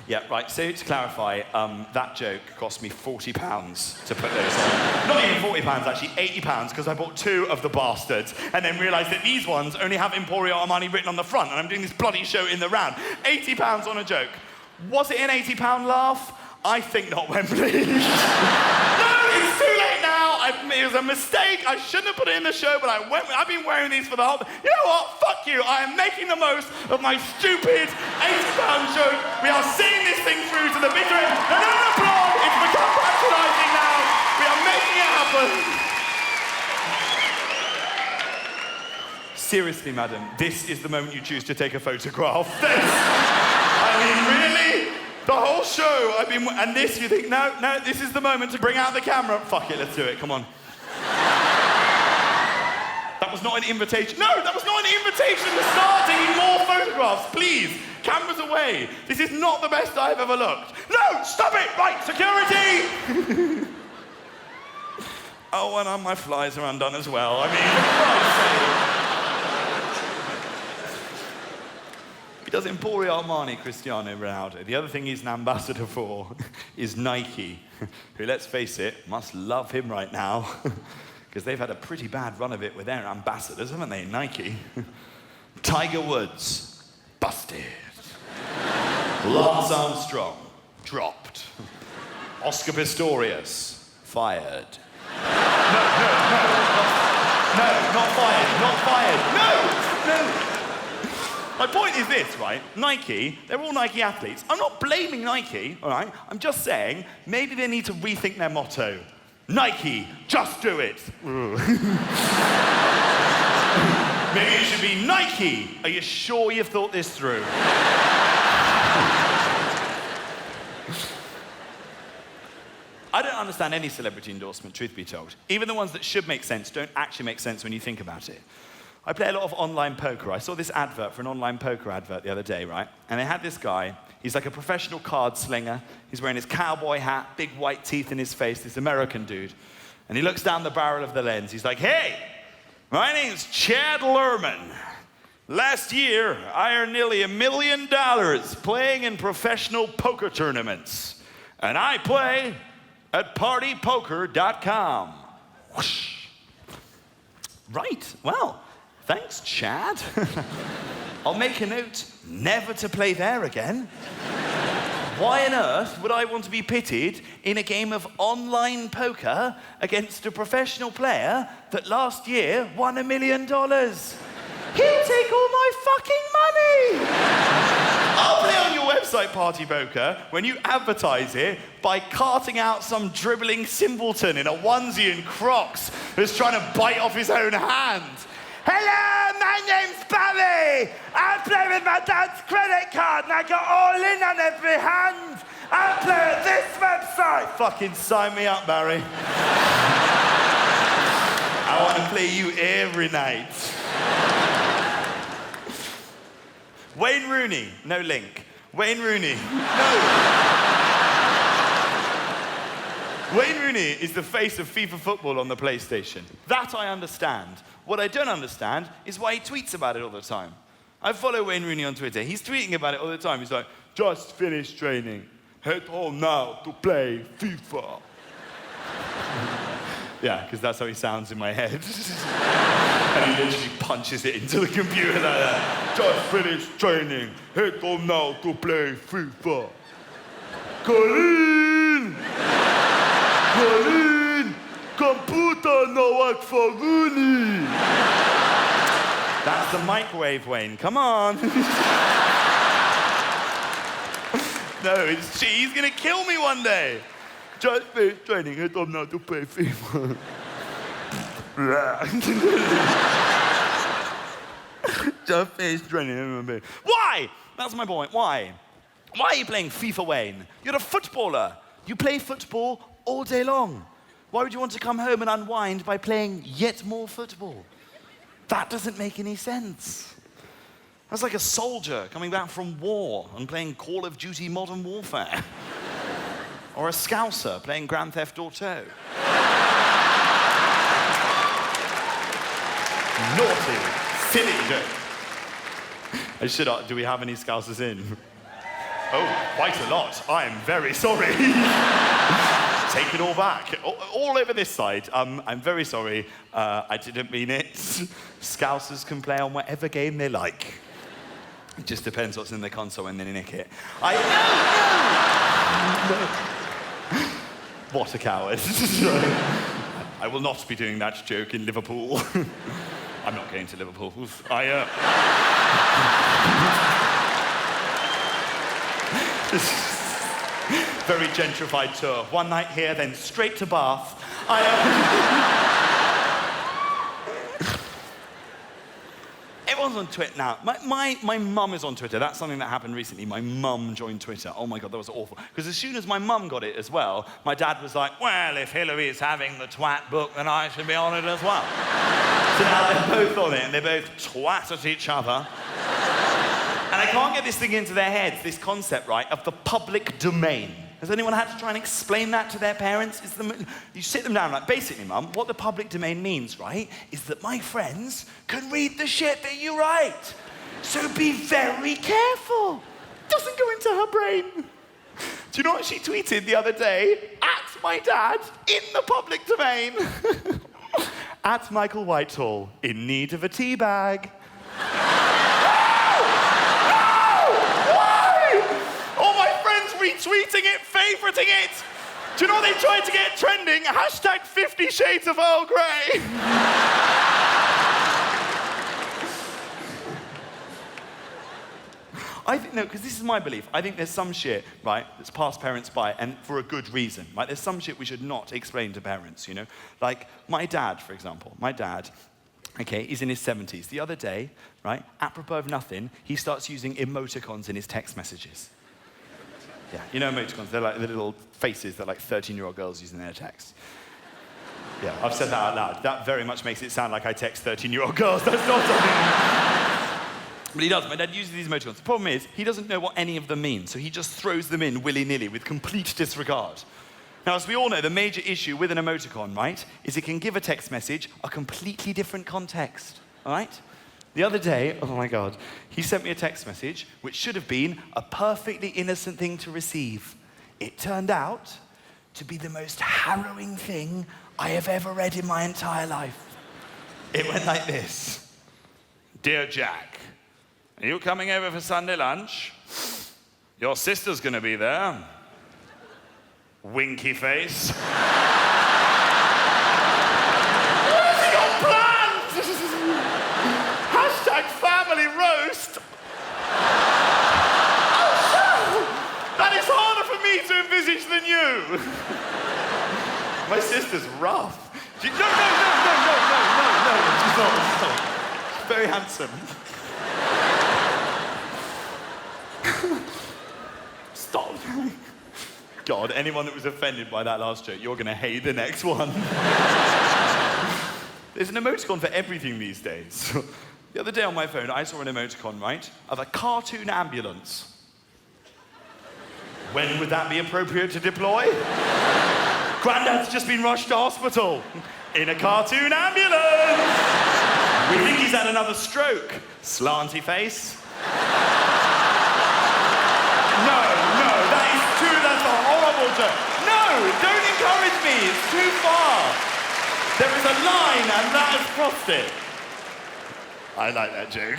Speaker 1: Yeah, right, so to clarify, that joke cost me £40 to put those on. Not even £40, actually, £80, because I bought 2 of the bastards, and then realised that these ones only have Emporio Armani written on the front, and I'm doing this bloody show in the round. £80 on a joke. Was it an £80 laugh? I think not, Wembley. No, it's too late now. It was a mistake. I shouldn't have put it in the show, but I've been wearing these for the whole... You know what? Fuck you. I am making the most of my stupid £80 joke. We are seeing this thing through to the bitter end. No, applaud. It's become patronising now. We are making it happen. Seriously, madam, this is the moment you choose to take a photograph. I mean, really? The whole show, and this, you think, no, this is the moment to bring out the camera. Fuck it, let's do it, come on. That was not an invitation. No, that was not an invitation to start taking more photographs, please. Cameras away. This is not the best I've ever looked. No, stop it, right, security! Oh, and my flies are undone as well. I mean, for Christ's sake. He does Emporio Armani, Cristiano Ronaldo. The other thing he's an ambassador for is Nike, who, let's face it, must love him right now, because they've had a pretty bad run of it with their ambassadors, haven't they, Nike? Tiger Woods, busted. Lance Armstrong, dropped. Oscar Pistorius, fired. No, not fired. No! My point is this, right? Nike, they're all Nike athletes. I'm not blaming Nike, all right? I'm just saying, maybe they need to rethink their motto. Nike, just do it. Maybe it should be Nike, are you sure you've thought this through? I don't understand any celebrity endorsement, truth be told. Even the ones that should make sense don't actually make sense when you think about it. I play a lot of online poker. I saw this advert for an online poker advert the other day, right? And they had this guy. He's like a professional card slinger. He's wearing his cowboy hat, big white teeth in his face, this American dude. And he looks down the barrel of the lens. He's like, hey, my name's Chad Lerman. Last year, I earned nearly $1 million playing in professional poker tournaments. And I play at partypoker.com. Whoosh. Right, well, thanks, Chad. I'll make a note never to play there again. Why on earth would I want to be pitted in a game of online poker against a professional player that last year won $1 million? He'll take all my fucking money! I'll play on your website, Party Poker, when you advertise it by carting out some dribbling simpleton in a onesie and Crocs who's trying to bite off his own hand. Hello, my name's Barry. I play with my dad's credit card and I got all in on every hand. I play at this website. Fucking sign me up, Barry. I want to play you every night. Wayne Rooney, no link. Wayne Rooney, no. Wayne Rooney is the face of FIFA football on the PlayStation. That I understand. What I don't understand is why he tweets about it all the time. I follow Wayne Rooney on Twitter. He's tweeting about it all the time. He's like, just finished training. Head home now to play FIFA. Yeah, because that's how he sounds in my head. And he literally punches it into the computer like that. Just finished training. Head home now to play FIFA. Colin! Colin! Computer no work for Rooney! That's the microwave, Wayne. Come on. No, it's he's gonna kill me one day. Just finished training. Head home now to play FIFA. Just finished training. Why? That's my point. Why? Why are you playing FIFA, Wayne? You're a footballer. You play football all day long. Why would you want to come home and unwind by playing yet more football? That doesn't make any sense. That's like a soldier coming back from war and playing Call of Duty Modern Warfare. Or a Scouser playing Grand Theft Auto. Naughty, silly joke. Do we have any Scousers in? Oh, quite a lot. I am very sorry. Take it all back. All over this side. I'm very sorry. I didn't mean it. Scousers can play on whatever game they like. It just depends what's in the console when they nick it. No. What a coward. I will not be doing that joke in Liverpool. I'm not going to Liverpool. Very gentrified tour. One night here, then straight to Bath. Everyone's on Twitter now. My mum is on Twitter. That's something that happened recently. My mum joined Twitter. Oh my God, that was awful. Because as soon as my mum got it as well, my dad was like, well, if Hillary's having the twat book, then I should be on it as well. So now they're both on it, and they both twat at each other. And I can't get this thing into their heads, this concept, right, of the public domain. Has anyone had to try and explain that to their parents? You sit them down, like, basically, Mum, what the public domain means, right, is that my friends can read the shit that you write. So be very careful. Doesn't go into her brain. Do you know what she tweeted the other day? At my dad, in the public domain. At Michael Whitehall, in need of a tea bag. Retweeting it, favoriting it. Do you know what they tried to get trending? Hashtag 50 Shades of Earl Grey. I think, no, because this is my belief. I think there's some shit, right, that's passed parents by, and for a good reason, right? There's some shit we should not explain to parents, you know? Like, my dad, for example. My dad, okay, he's in his 70s. The other day, right, apropos of nothing, he starts using emoticons in his text messages. Yeah, you know emoticons, they're like the little faces that like 13-year-old girls use in their texts. Yeah, I've said that out loud. That very much makes it sound like I text 13-year-old girls. That's not something. But he does. My dad uses these emoticons. The problem is, he doesn't know what any of them mean, so he just throws them in willy-nilly with complete disregard. Now, as we all know, the major issue with an emoticon, right, is it can give a text message a completely different context, all right? The other day, oh my God, he sent me a text message which should have been a perfectly innocent thing to receive. It turned out to be the most harrowing thing I have ever read in my entire life. It went like this. Dear Jack, are you coming over for Sunday lunch? Your sister's gonna be there. Winky face. What has he got planned? Hashtag family roast. That is harder for me to envisage than you. My sister's rough. No. She's not. She's very handsome. Stop. God, anyone that was offended by that last joke, you're gonna hate the next one. There's an emoticon for everything these days. The other day on my phone, I saw an emoticon, right, of a cartoon ambulance. When would that be appropriate to deploy? Grandad's just been rushed to hospital in a cartoon ambulance. We think he's had another stroke. Slanty face. No, that is too, that's a horrible joke. No, don't encourage me, it's too far. There is a line and that has crossed it. I like that joke.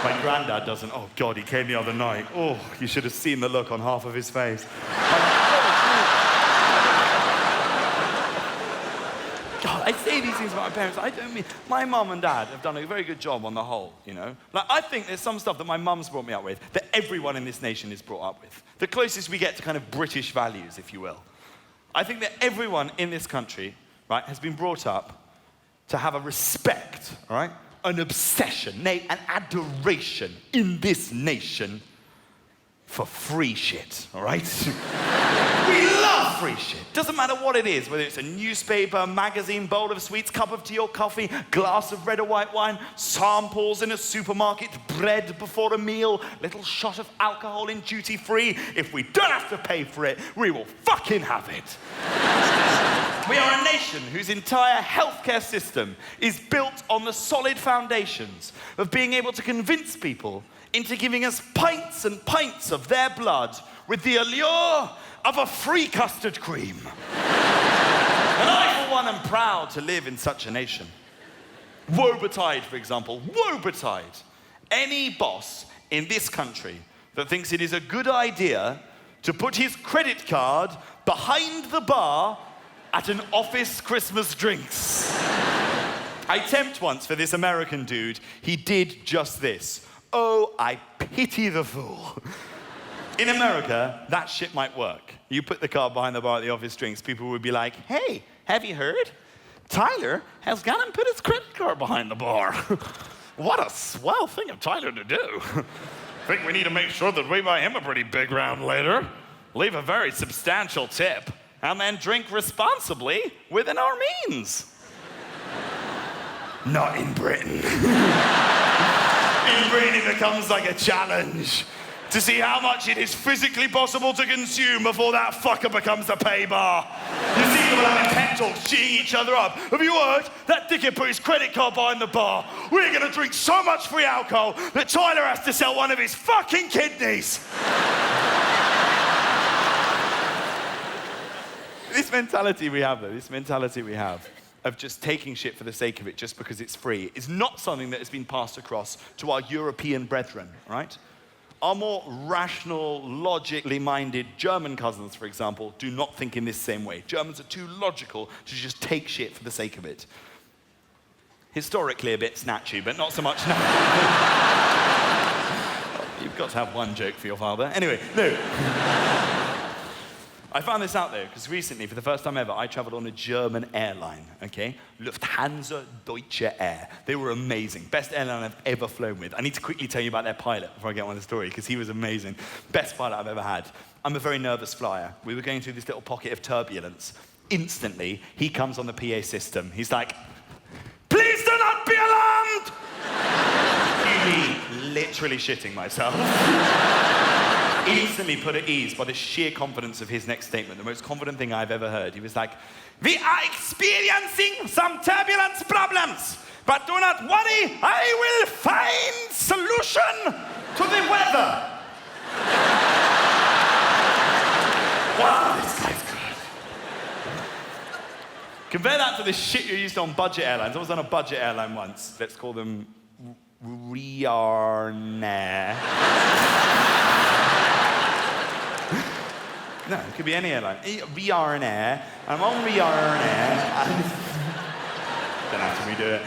Speaker 1: My granddad doesn't. Oh, God, he came the other night. Oh, you should have seen the look on half of his face. God, I say these things about my parents. I don't mean... My mum and dad have done a very good job on the whole, you know? Like, I think there's some stuff that my mum's brought me up with that everyone in this nation is brought up with. The closest we get to kind of British values, if you will. I think that everyone in this country, right, has been brought up to have a respect, all right? An obsession, nay, an adoration in this nation for free shit, all right? We love free shit. Doesn't matter what it is, whether it's a newspaper, magazine, bowl of sweets, cup of tea or coffee, glass of red or white wine, samples in a supermarket, bread before a meal, little shot of alcohol in duty free. If we don't have to pay for it, we will fucking have it. We are a nation whose entire healthcare system is built on the solid foundations of being able to convince people into giving us pints and pints of their blood with the allure of a free custard cream. And I, for one, am proud to live in such a nation. Woe betide, for example, woe betide any boss in this country that thinks it is a good idea to put his credit card behind the bar at an office Christmas drinks. I temped once for this American dude. He did just this. Oh, I pity the fool. In America, that shit might work. You put the card behind the bar at the office drinks, people would be like, hey, have you heard? Tyler has gone and put his credit card behind the bar. What a swell thing of Tyler to do. Think we need to make sure that we buy him a pretty big round later. Leave a very substantial tip. And then drink responsibly within our means. Not in Britain. In Britain, it becomes like a challenge to see how much it is physically possible to consume before that fucker becomes a pay bar. You see people having pep talks, cheating each other up. Have you heard? That dickhead put his credit card behind the bar. We're gonna drink so much free alcohol that Tyler has to sell one of his fucking kidneys. This mentality we have, though, of just taking shit for the sake of it just because it's free is not something that has been passed across to our European brethren, right? Our more rational, logically minded German cousins, for example, do not think in this same way. Germans are too logical to just take shit for the sake of it. Historically a bit snatchy, but not so much now. You've got to have one joke for your father. Anyway, no. I found this out, though, because recently, for the first time ever, I traveled on a German airline, okay? Lufthansa Deutsche Air. They were amazing. Best airline I've ever flown with. I need to quickly tell you about their pilot before I get on with the story, because he was amazing. Best pilot I've ever had. I'm a very nervous flyer. We were going through this little pocket of turbulence. Instantly, he comes on the PA system. He's like, please do not be alarmed! Me literally shitting myself. Instantly put at ease by the sheer confidence of his next statement, the most confident thing I've ever heard. He was like, we are experiencing some turbulence problems, but do not worry, I will find solution to the weather. Wow, this guy's good. Compare that to the shit you're used to on budget airlines. I was on a budget airline once. Let's call them Ryanair. No, it could be any airline. Ryanair. I'm on Ryanair. Don't have to redo it.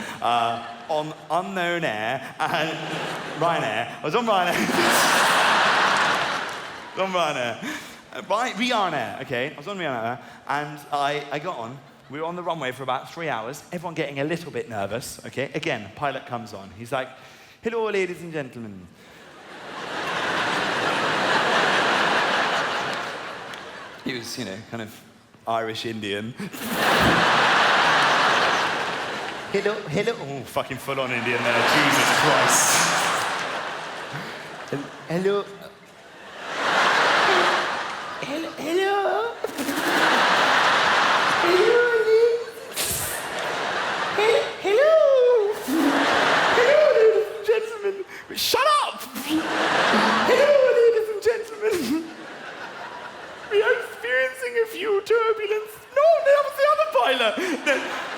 Speaker 1: On unknown air and Ryanair. I was on Ryanair. Ryanair, okay. I was on Ryanair and I got on. We were on the runway for about 3 hours. Everyone getting a little bit nervous, okay. Again, pilot comes on. He's like, "Hello, ladies and gentlemen." He was, kind of Irish Indian. Hello. Oh, fucking full-on Indian there. Jesus Christ. Hello. Hello. Hello, ladies and gentlemen. Shut up! Hello, ladies and gentlemen. We are experiencing a few turbulence. No, that was the other pilot.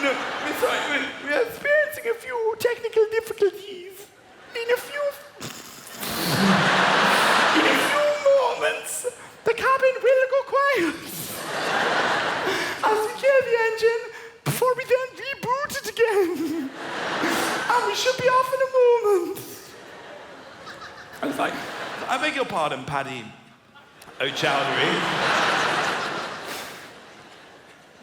Speaker 1: No, we're sorry. We are experiencing a few technical difficulties. In a few moments, the cabin will go quiet. As we kill the engine, before we then reboot it again. And we should be off in a moment. I was like, I beg your pardon, Paddy O'Chowdhury.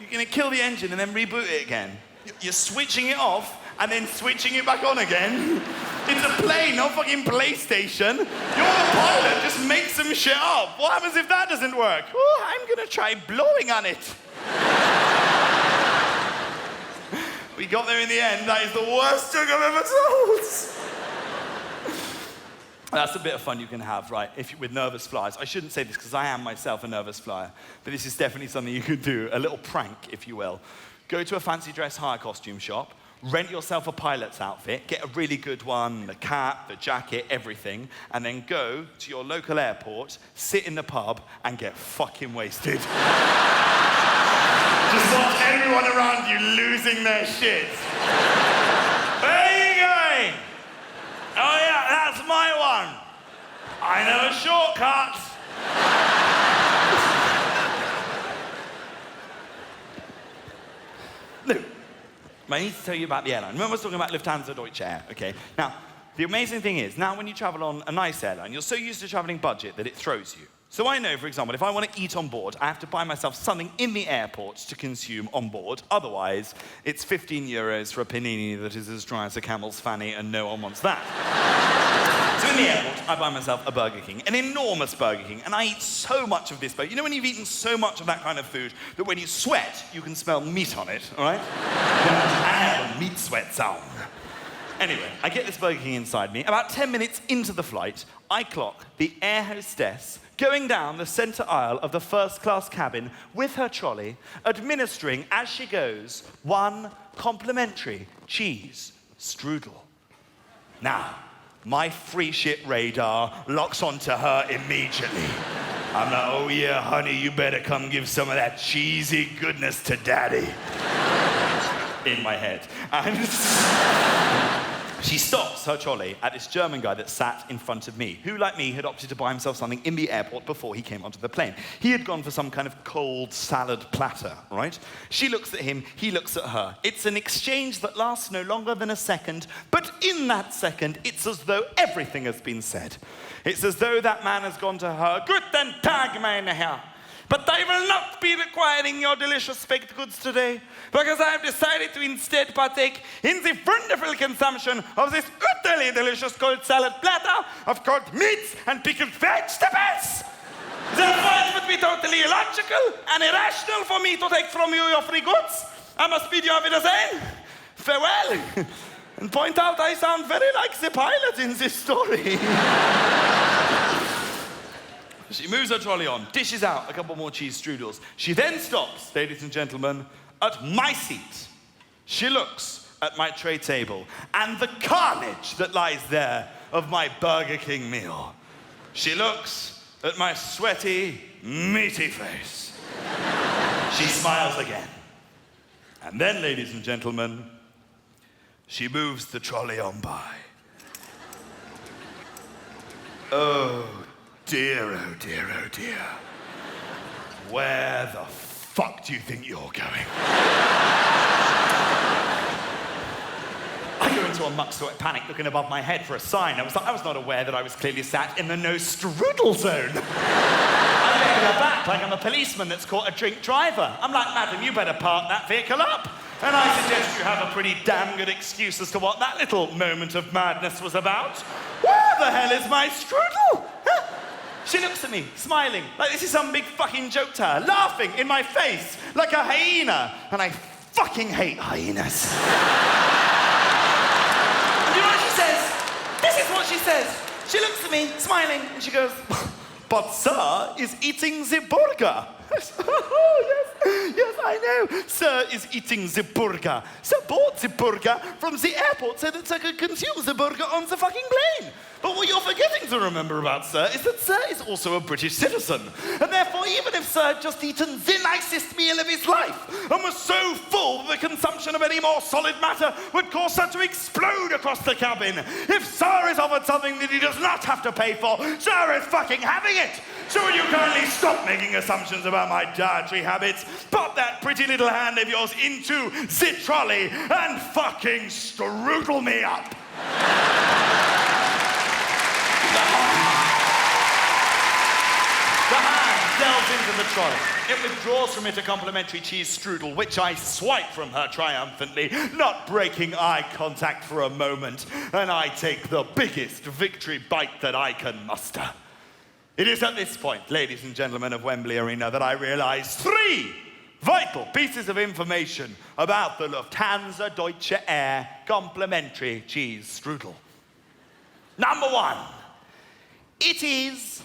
Speaker 1: You're going to kill the engine and then reboot it again. You're switching it off and then switching it back on again. It's a plane, not fucking PlayStation. You're the pilot, just make some shit up. What happens if that doesn't work? Oh, I'm going to try blowing on it. We got there in the end. That is the worst joke I've ever told. That's a bit of fun you can have, right, with nervous flyers. I shouldn't say this because I am myself a nervous flyer, but this is definitely something you could do, a little prank, if you will. Go to a fancy dress hire costume shop, rent yourself a pilot's outfit, get a really good one, the cap, the jacket, everything, and then go to your local airport, sit in the pub, and get fucking wasted. Just watch everyone around you losing their shit. Where are you going? Oh yeah, that's my one. I know a shortcut. Look, I need to tell you about the airline. Remember I was talking about Lufthansa Deutsche Air, okay? Now, the amazing thing is, now when you travel on a nice airline, you're so used to traveling budget that it throws you. So I know, for example, if I want to eat on board, I have to buy myself something in the airport to consume on board. Otherwise, it's 15 euros for a panini that is as dry as a camel's fanny, and no one wants that. So in the airport, I buy myself a Burger King, an enormous Burger King, and I eat so much of this burger. You know when you've eaten so much of that kind of food that when you sweat, you can smell meat on it, all right? I have a meat sweat sound. Anyway, I get this Burger King inside me. About 10 minutes into the flight, I clock the air hostess going down the center aisle of the first-class cabin with her trolley, administering, as she goes, one complimentary cheese strudel. Now, my free shit radar locks onto her immediately. I'm like, oh yeah, honey, you better come give some of that cheesy goodness to daddy. In my head. And she stops her trolley at this German guy that sat in front of me, who, like me, had opted to buy himself something in the airport before he came onto the plane. He had gone for some kind of cold salad platter, right? She looks at him, he looks at her. It's an exchange that lasts no longer than a second, but in that second, it's as though everything has been said. It's as though that man has gone to her, Guten Tag, meine Herr. But I will not be requiring your delicious baked goods today, because I have decided to instead partake in the wonderful consumption of this utterly delicious cold salad platter of cold meats and pickled vegetables. Therefore, it would be totally illogical and irrational for me to take from you your free goods. I must bid you auf Wiedersehen. Farewell. And point out I sound very like the pilot in this story. She moves her trolley on, dishes out a couple more cheese strudels. She then stops, ladies and gentlemen, at my seat. She looks at my tray table and the carnage that lies there of my Burger King meal. She looks at my sweaty, meaty face. She smiles again. And then, ladies and gentlemen, she moves the trolley on by. Oh dear, oh dear, oh dear. Where the fuck do you think you're going? I go into a muck sweat panic looking above my head for a sign. I was not aware that I was clearly sat in the no strudel zone. I look at her back like I'm a policeman that's caught a drink driver. I'm like, madam, you better park that vehicle up. And I suggest you have a pretty damn good excuse as to what that little moment of madness was about. Where the hell is my strudel? Huh? She looks at me, smiling, like this is some big fucking joke to her, laughing in my face like a hyena. And I fucking hate hyenas. And you know what she says? This is what she says. She looks at me, smiling, and she goes, but sir is eating the burger. Oh, yes, I know. Sir is eating the burger. Sir bought the burger from the airport so that Sir could consume the burger on the fucking plane. But what you're forgetting to remember about Sir is that Sir is also a British citizen. And therefore, even if Sir had just eaten the nicest meal of his life and was so full that the consumption of any more solid matter would cause Sir to explode across the cabin, if Sir is offered something that he does not have to pay for, Sir is fucking having it. So will you kindly stop making assumptions about my dietary habits, pop that pretty little hand of yours into the trolley and fucking strudel me up? The hand delves into the trolley. It withdraws from it a complimentary cheese strudel, which I swipe from her triumphantly, not breaking eye contact for a moment, and I take the biggest victory bite that I can muster. It is at this point, ladies and gentlemen of Wembley Arena, that I realise 3 vital pieces of information about the Lufthansa Deutsche Air complimentary cheese strudel. Number 1, it is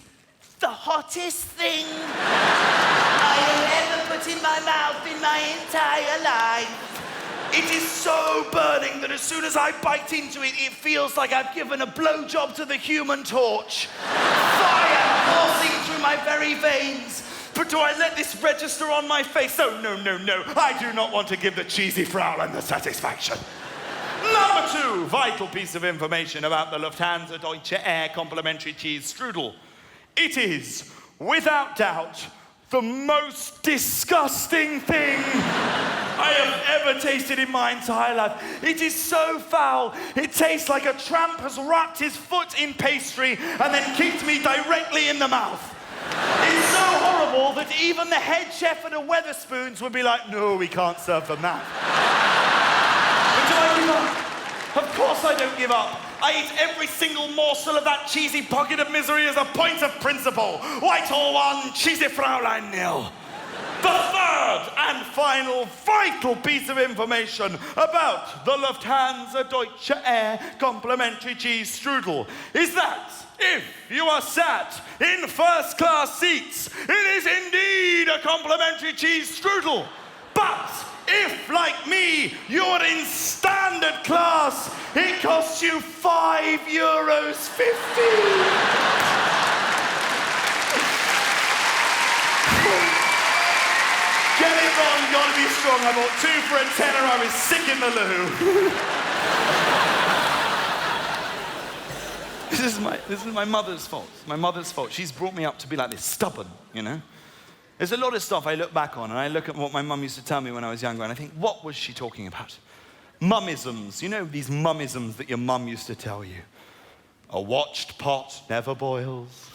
Speaker 1: the hottest thing I have ever put in my mouth in my entire life. It is so burning that as soon as I bite into it, it feels like I've given a blowjob to the Human Torch. Fire coursing through my very veins. But do I let this register on my face? Oh, no, no, no. I do not want to give the cheesy Fraulein the satisfaction. Number 2, vital piece of information about the Lufthansa Deutsche Air complimentary cheese strudel. It is, without doubt, the most disgusting thing I have ever tasted in my entire life. It is so foul. It tastes like a tramp has wrapped his foot in pastry and then kicked me directly in the mouth. It's so horrible that even the head chef at a Wetherspoons would be like, no, we can't serve them that. But do I give up? Of course I don't give up. I eat every single morsel of that cheesy pocket of misery as a point of principle. Whitehall 1, cheesy Fraulein 0. The third and final vital piece of information about the Lufthansa Deutsche Air complimentary cheese strudel is that if you are sat in first-class seats, it is indeed a complimentary cheese strudel. But if, like me, you're in standard class, it costs you €5.50. Get it wrong, you gotta be strong. I bought 2 for a tenner, I was sick in the loo. This is my mother's fault. My mother's fault. She's brought me up to be like this, stubborn, you know? There's a lot of stuff I look back on, and I look at what my mum used to tell me when I was younger, and I think, what was she talking about? Mummisms. You know these mummisms that your mum used to tell you? A watched pot never boils.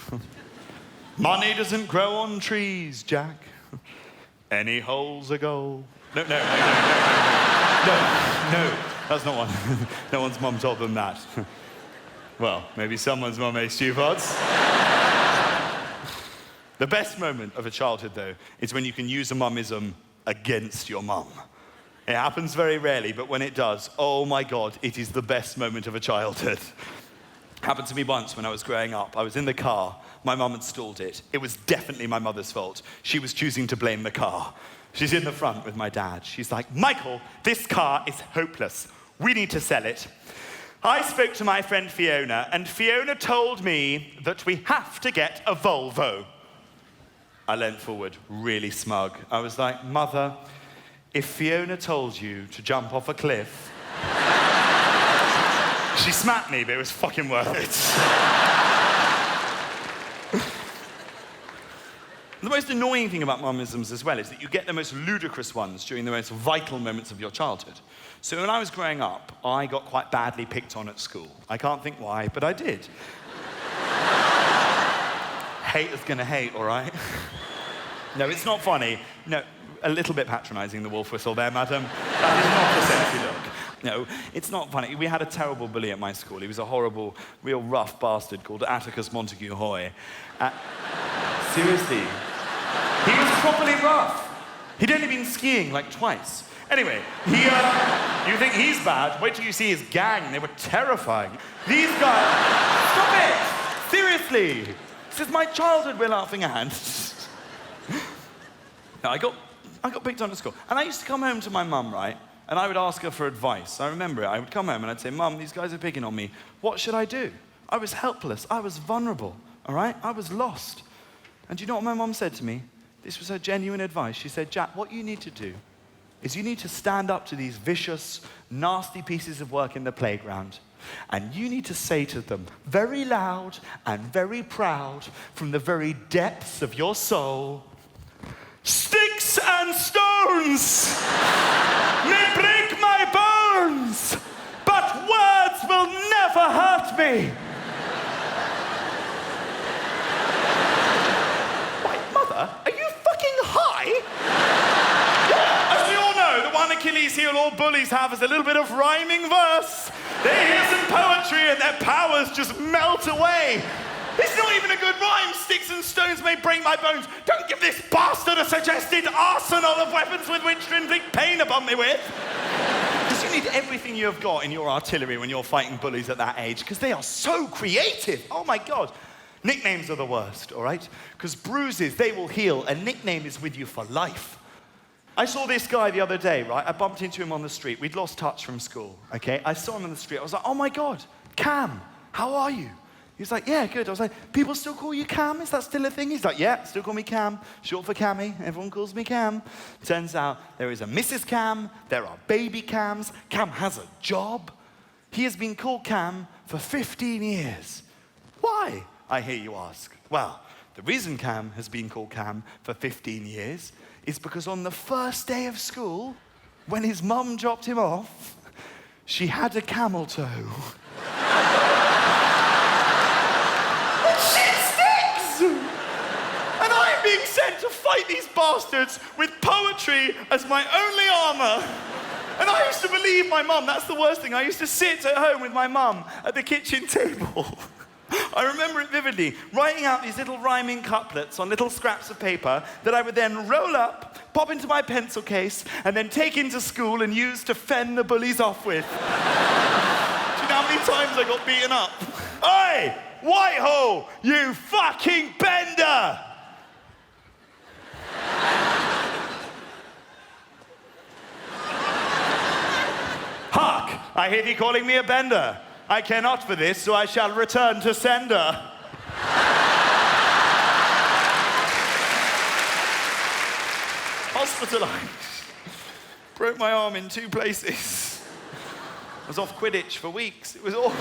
Speaker 1: Money doesn't grow on trees, Jack. Any hole's a goal. No, that's not one. No one's mum told them that. Well, maybe someone's mum ate stew pots. The best moment of a childhood, though, is when you can use a mummism against your mum. It happens very rarely, but when it does, oh my God, it is the best moment of a childhood. Happened to me once when I was growing up. I was in the car. My mum had stalled it. It was definitely my mother's fault. She was choosing to blame the car. She's in the front with my dad. She's like, Michael, this car is hopeless. We need to sell it. I spoke to my friend Fiona, and Fiona told me that we have to get a Volvo. I leant forward, really smug. I was like, Mother, if Fiona told you to jump off a cliff... She smacked me, but it was fucking worth it. The most annoying thing about mummisms as well is that you get the most ludicrous ones during the most vital moments of your childhood. So when I was growing up, I got quite badly picked on at school. I can't think why, but I did. Haters gonna hate, all right? No, it's not funny. No, a little bit patronizing, the wolf whistle there, madam. That is not a sexy look. No, it's not funny. We had a terrible bully at my school. He was a horrible, real rough bastard called Atticus Montague Hoy. Seriously. He was properly rough. He'd only been skiing like twice. Anyway, you think he's bad? Wait till you see his gang. They were terrifying. These guys, stop it! Seriously. This is my childhood we're laughing at. No, I got picked on at school. And I used to come home to my mum, right? And I would ask her for advice. I remember it. I would come home and I'd say, Mum, these guys are picking on me. What should I do? I was helpless. I was vulnerable, all right? I was lost. And do you know what my mum said to me? This was her genuine advice. She said, Jack, what you need to do is you need to stand up to these vicious, nasty pieces of work in the playground. And you need to say to them, very loud and very proud, from the very depths of your soul, sticks and stones may break my bones, but words will never hurt me. Wait, Mother, are you fucking high? Yeah, as we all know, the one Achilles heel all bullies have is a little bit of rhyming verse. They hear some poetry and their powers just melt away. It's not even a good rhyme. Sticks and stones may break my bones. Don't give this bastard a suggested arsenal of weapons with which to inflict pain upon me with. Because you need everything you have got in your artillery when you're fighting bullies at that age, because they are so creative. Oh my God. Nicknames are the worst, all right? Because bruises, they will heal. A nickname is with you for life. I saw this guy the other day, right? I bumped into him on the street. We'd lost touch from school, okay? I saw him on the street. I was like, oh my God, Cam, how are you? He was like, yeah, good. I was like, people still call you Cam? Is that still a thing? He's like, yeah, still call me Cam. Short for Cammy. Everyone calls me Cam. Turns out there is a Mrs. Cam. There are baby Cams. Cam has a job. He has been called Cam for 15 years. Why, I hear you ask? Well, the reason Cam has been called Cam for 15 years is because on the first day of school, when his mum dropped him off, she had a camel toe. And I'm being sent to fight these bastards with poetry as my only armor. And I used to believe my mum. That's the worst thing. I used to sit at home with my mum at the kitchen table. I remember it vividly, writing out these little rhyming couplets on little scraps of paper that I would then roll up, pop into my pencil case, and then take into school and use to fend the bullies off with. Do you know how many times I got beaten up? Oi! Whitehall, you fucking bender! Hark! I hear thee calling me a bender. I care not for this, so I shall return to sender. Hospitalized. Broke my arm in 2 places. I was off Quidditch for weeks. It was awful.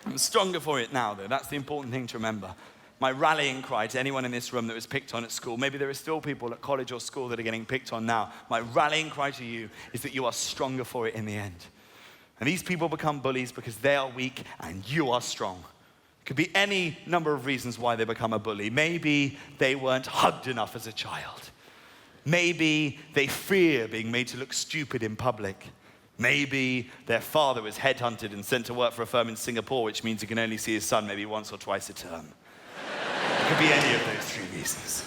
Speaker 1: I'm stronger for it now, though. That's the important thing to remember. My rallying cry to anyone in this room that was picked on at school, maybe there are still people at college or school that are getting picked on now, my rallying cry to you is that you are stronger for it in the end. And these people become bullies because they are weak and you are strong. It could be any number of reasons why they become a bully. Maybe they weren't hugged enough as a child. Maybe they fear being made to look stupid in public. Maybe their father was headhunted and sent to work for a firm in Singapore, which means he can only see his son maybe once or twice a term. It could be any of those 3 reasons.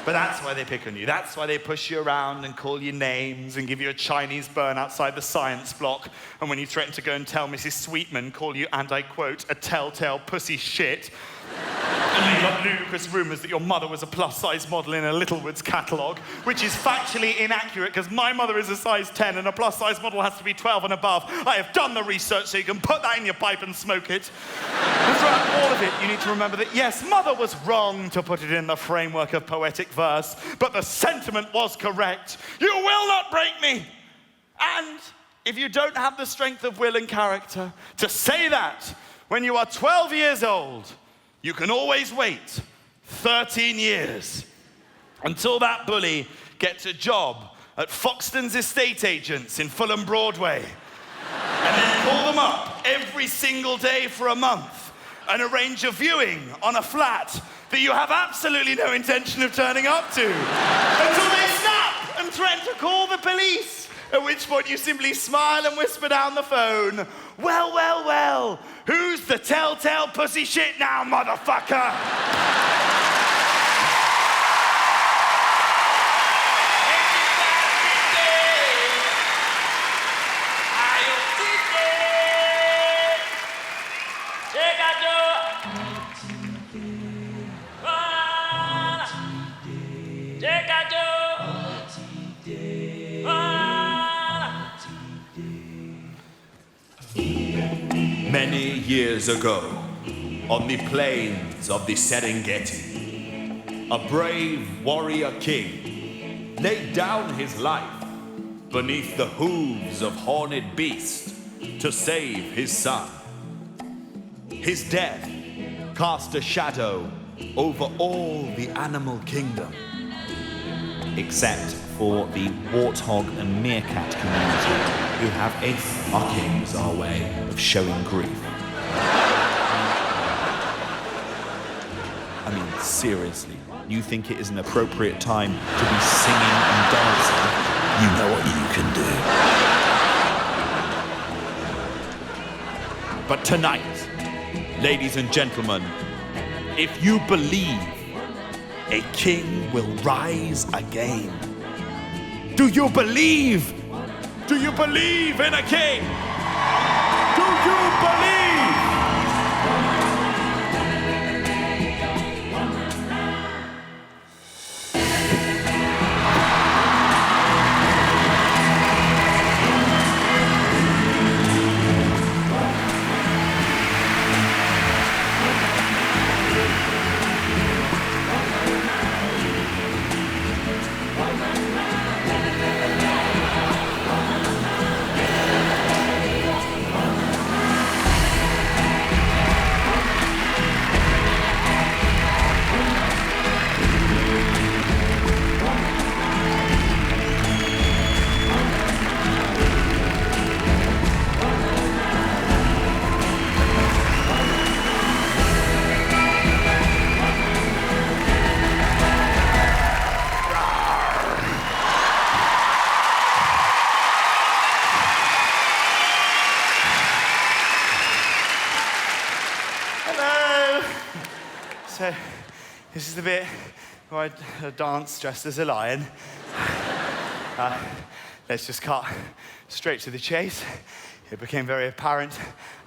Speaker 1: But that's why they pick on you. That's why they push you around and call you names and give you a Chinese burn outside the science block. And when you threaten to go and tell Mrs. Sweetman, call you, and I quote, a telltale pussy shit. And you've got ludicrous rumours that your mother was a plus-size model in a Littlewoods catalogue, which is factually inaccurate because my mother is a size 10 and a plus-size model has to be 12 and above. I have done the research so you can put that in your pipe and smoke it. And throughout all of it, you need to remember that, yes, mother was wrong to put it in the framework of poetic verse, but the sentiment was correct. You will not break me. And if you don't have the strength of will and character to say that when you are 12 years old, You can always wait 13 years until that bully gets a job at Foxton's Estate Agents in Fulham Broadway. And then call them up every single day for a month and arrange a viewing on a flat that you have absolutely no intention of turning up to until they snap and threaten to call the police, at which point you simply smile and whisper down the phone, well, well, well, who's the telltale pussy shit now, motherfucker? Many years ago, on the plains of the Serengeti, a brave warrior king laid down his life beneath the hooves of horned beasts to save his son. His death cast a shadow over all the animal kingdom, except for the warthog and meerkat community, who have a fucking bizarre way of showing grief. I mean, seriously, you think it is an appropriate time to be singing and dancing? You know what you can do. But tonight, ladies and gentlemen, if you believe a king will rise again, do you believe? Do you believe in a king? Do you believe? So, this is the bit where I dance dressed as a lion. Let's just cut straight to the chase. It became very apparent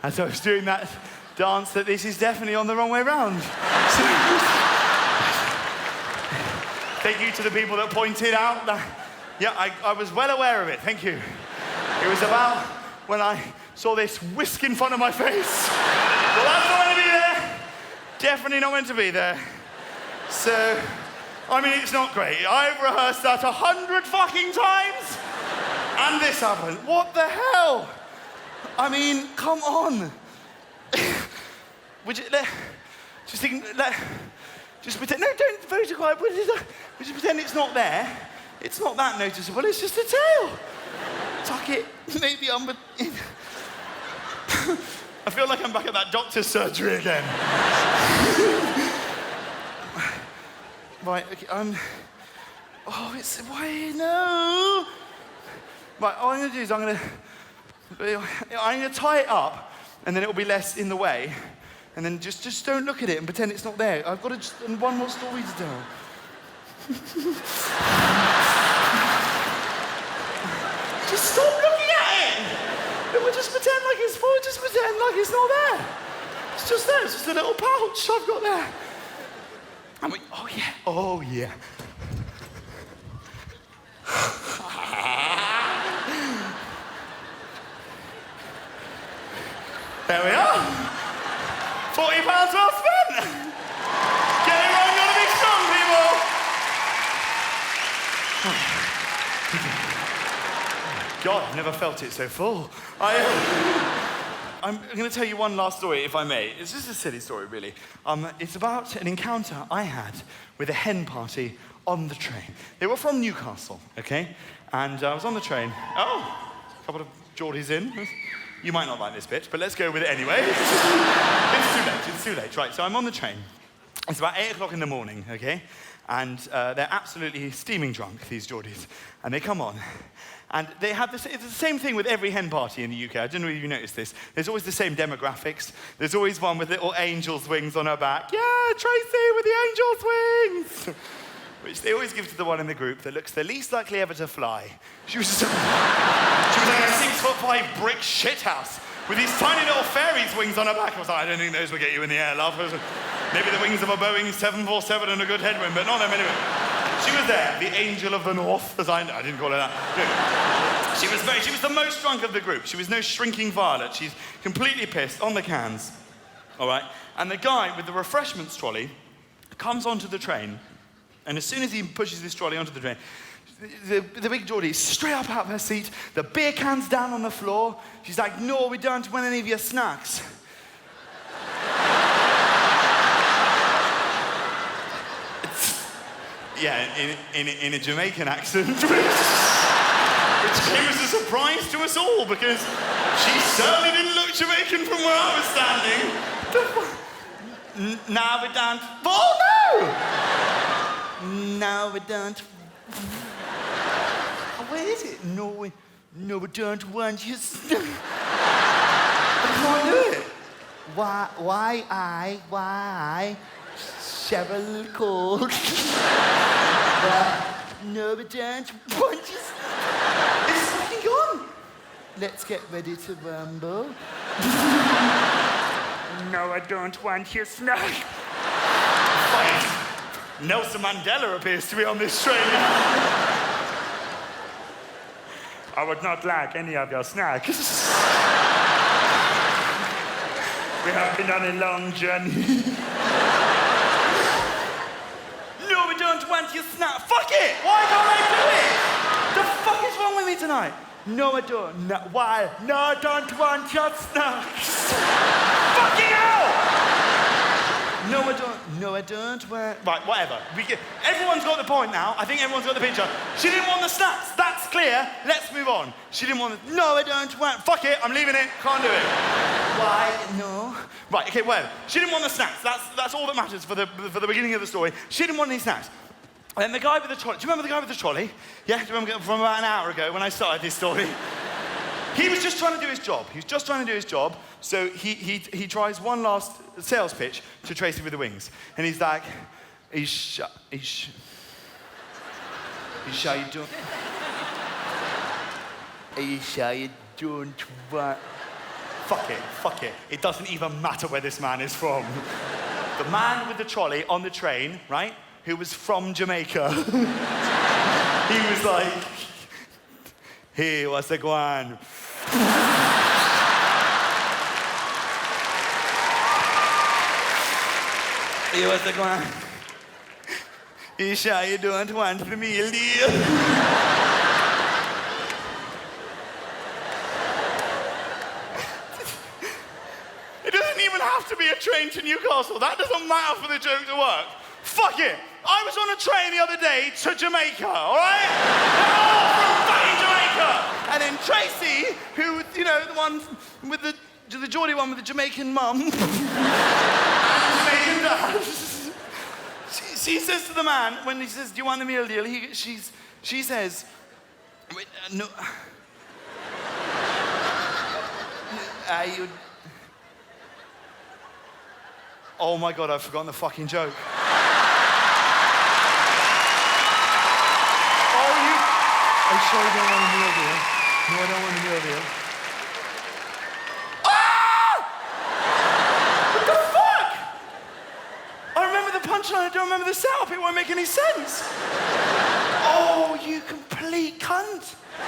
Speaker 1: as I was doing that dance that this is definitely on the wrong way round. So, thank you to the people that pointed out that, yeah, I was well aware of it, thank you. It was about when I saw this whisk in front of my face. Well, that's not meant to be there. Definitely not meant to be there. So, I mean, it's not great. I've rehearsed that 100 fucking times, and this happened. What the hell? I mean, come on. Would you just pretend? No, don't photograph. Would you just pretend it's not there? It's not that noticeable. It's just a tail. Tuck it. Maybe I'm. I feel like I'm back at that doctor's surgery again. Right, okay, oh, it's, why, no. Right, all I'm gonna do is I'm gonna tie it up, and then it'll be less in the way, and then just don't look at it and pretend it's not there. I've got one more story to tell. Just stop looking at it. We'll just pretend like it's full, just pretend like it's not there. It's just there, it's just a little pouch I've got there. I'm like, oh yeah, oh yeah. There we are. £40 well spent. Get it wrong, gotta be strong, people. God, I've never felt it so full. I I'm going to tell you one last story, if I may. It's just a silly story, really. It's about an encounter I had with a hen party on the train. They were from Newcastle, okay? And I was on the train. Oh, a couple of Geordies in. You might not like this bit, but let's go with it anyway. It's too late. Right, so I'm on the train. It's about 8 o'clock in the morning, okay? And they're absolutely steaming drunk, these Geordies. And they come on. And they have this, it's the same thing with every hen party in the UK. I don't know if you noticed this. There's always the same demographics. There's always one with little angel's wings on her back. Yeah, Tracy with the angel's wings! Which they always give to the one in the group that looks the least likely ever to fly. She was like a 6'5" brick shithouse with these tiny little fairies' wings on her back. I was like, I don't think those will get you in the air, love. Maybe the wings of a Boeing 747 and a good headwind, but not them anyway. She was there, the angel of the north, as I didn't call her that. No. She was the most drunk of the group. She was no shrinking violet. She's completely pissed on the cans, all right? And the guy with the refreshments trolley comes onto the train, and as soon as he pushes this trolley onto the train, the big Geordie is straight up out of her seat, the beer can's down on the floor. She's like, no, we don't want any of your snacks. Yeah, in a Jamaican accent, which came as a surprise to us all, because she certainly didn't look Jamaican from where I was standing. Now we don't... Oh, no! No, we don't... Where is it? No, we don't want you... I can't do it. Why... Cheryl Cole. No, we don't want you... It's fucking on. Let's get ready to rumble. No, I don't want your snack. Fine. Nelson Mandela appears to be on this train. I would not like any of your snacks. We have been on a long journey. No, we don't want your snack. Fuck it! Why can't I do it? The fuck is wrong with me tonight? No, I don't. No, why? No, I don't want your snacks. Fucking hell! No, I don't. No, I don't. Right, whatever. Everyone's got the point now. I think everyone's got the picture. She didn't want the snacks. That's clear. Let's move on. She didn't want the... No, I don't want... Fuck it. I'm leaving it. Can't do it. Why? No. Right, okay, whatever. She didn't want the snacks. That's all that matters for the beginning of the story. She didn't want any snacks. And then the guy with the trolley... Do you remember the guy with the trolley? Yeah? Do you remember from about an hour ago when I started this story? He was just trying to do his job. He was just trying to do his job. So he tries one last sales pitch to Tracy with the Wings. And he's like, he's shy you don't... Are you shy you don't want... Fuck it. It doesn't even matter where this man is from. The man with the trolley on the train, right, who was from Jamaica. He was like, hey, what's the going? Hey, what's the going? You sure you don't want the meal deal? It doesn't even have to be a train to Newcastle. That doesn't matter for the joke to work. Fuck it. I was on a train the other day to Jamaica, all right? They're all from fucking Jamaica. And then Tracy, who, you know, the one with the Geordie one with the Jamaican mum and Jamaican dad, she says to the man, when he says, do you want the meal deal? She says, wait, no. Oh my God, I've forgotten the fucking joke. I'm sure you don't want a meal deal. No, I don't want a meal deal. Ah! What the fuck? I remember the punchline, I don't remember the setup. It won't make any sense. Oh, you complete cunt. No,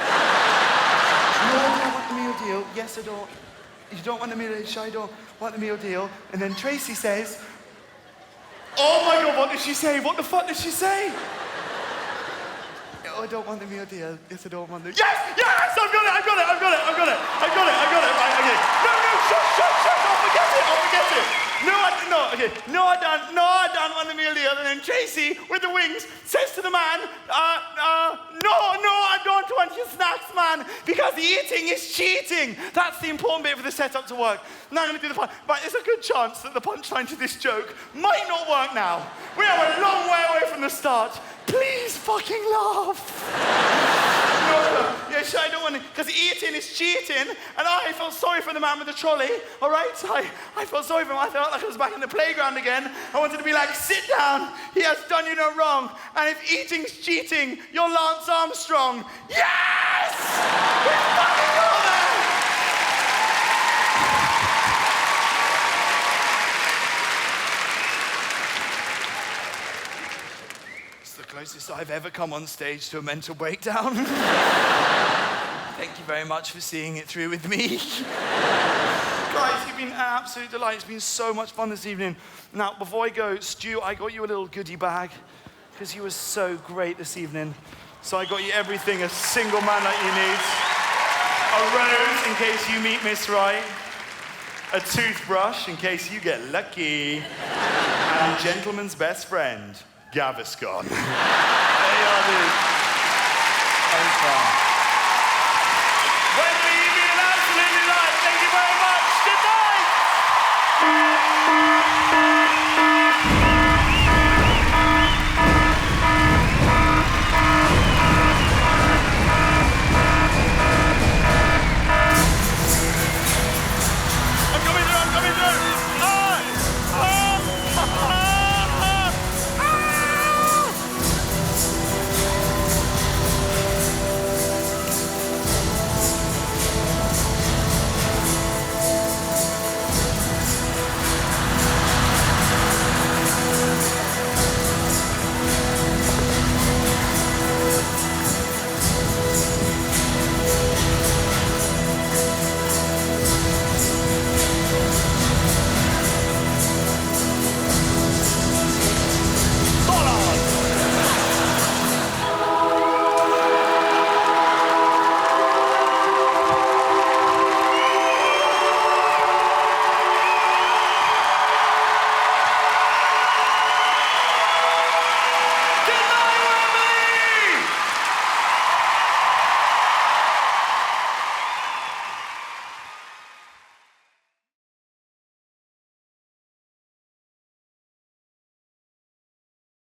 Speaker 1: I don't want the meal deal. Yes, I don't. You don't want the meal deal. Sure, I don't want the meal deal. And then Tracy says, oh my God, what did she say? What the fuck did she say? Oh, I don't want the meal deal. Yes, I don't want the... Yes! Yes! I've got it. Right, okay. No, shut. I'll forget it. No, I don't want the meal deal. And then Tracy, with the wings, says to the man, no, I don't want your snacks, man, because eating is cheating. That's the important bit for the setup to work. Now I'm going to do the punch. But there's a good chance that the punchline to this joke might not work now. We are a long way away from the start. Please fucking laugh. Yeah, sure, I don't want to, because eating is cheating, and I felt sorry for the man with the trolley, all right? I felt sorry for him. I felt like I was back in the playground again. I wanted to be like, sit down, he has done you no wrong, and if eating's cheating, you're Lance Armstrong. Yes! We fucking got there! It's the closest I've ever come on stage to a mental breakdown. Thank you very much for seeing it through with me. Guys, you've been an absolute delight. It's been so much fun this evening. Now, before I go, Stu, I got you a little goodie bag because you were so great this evening. So I got you everything a single man like you needs. A rose in case you meet Miss Right. A toothbrush in case you get lucky. And a gentleman's best friend, Gaviscon. There you are, dude. That was fun.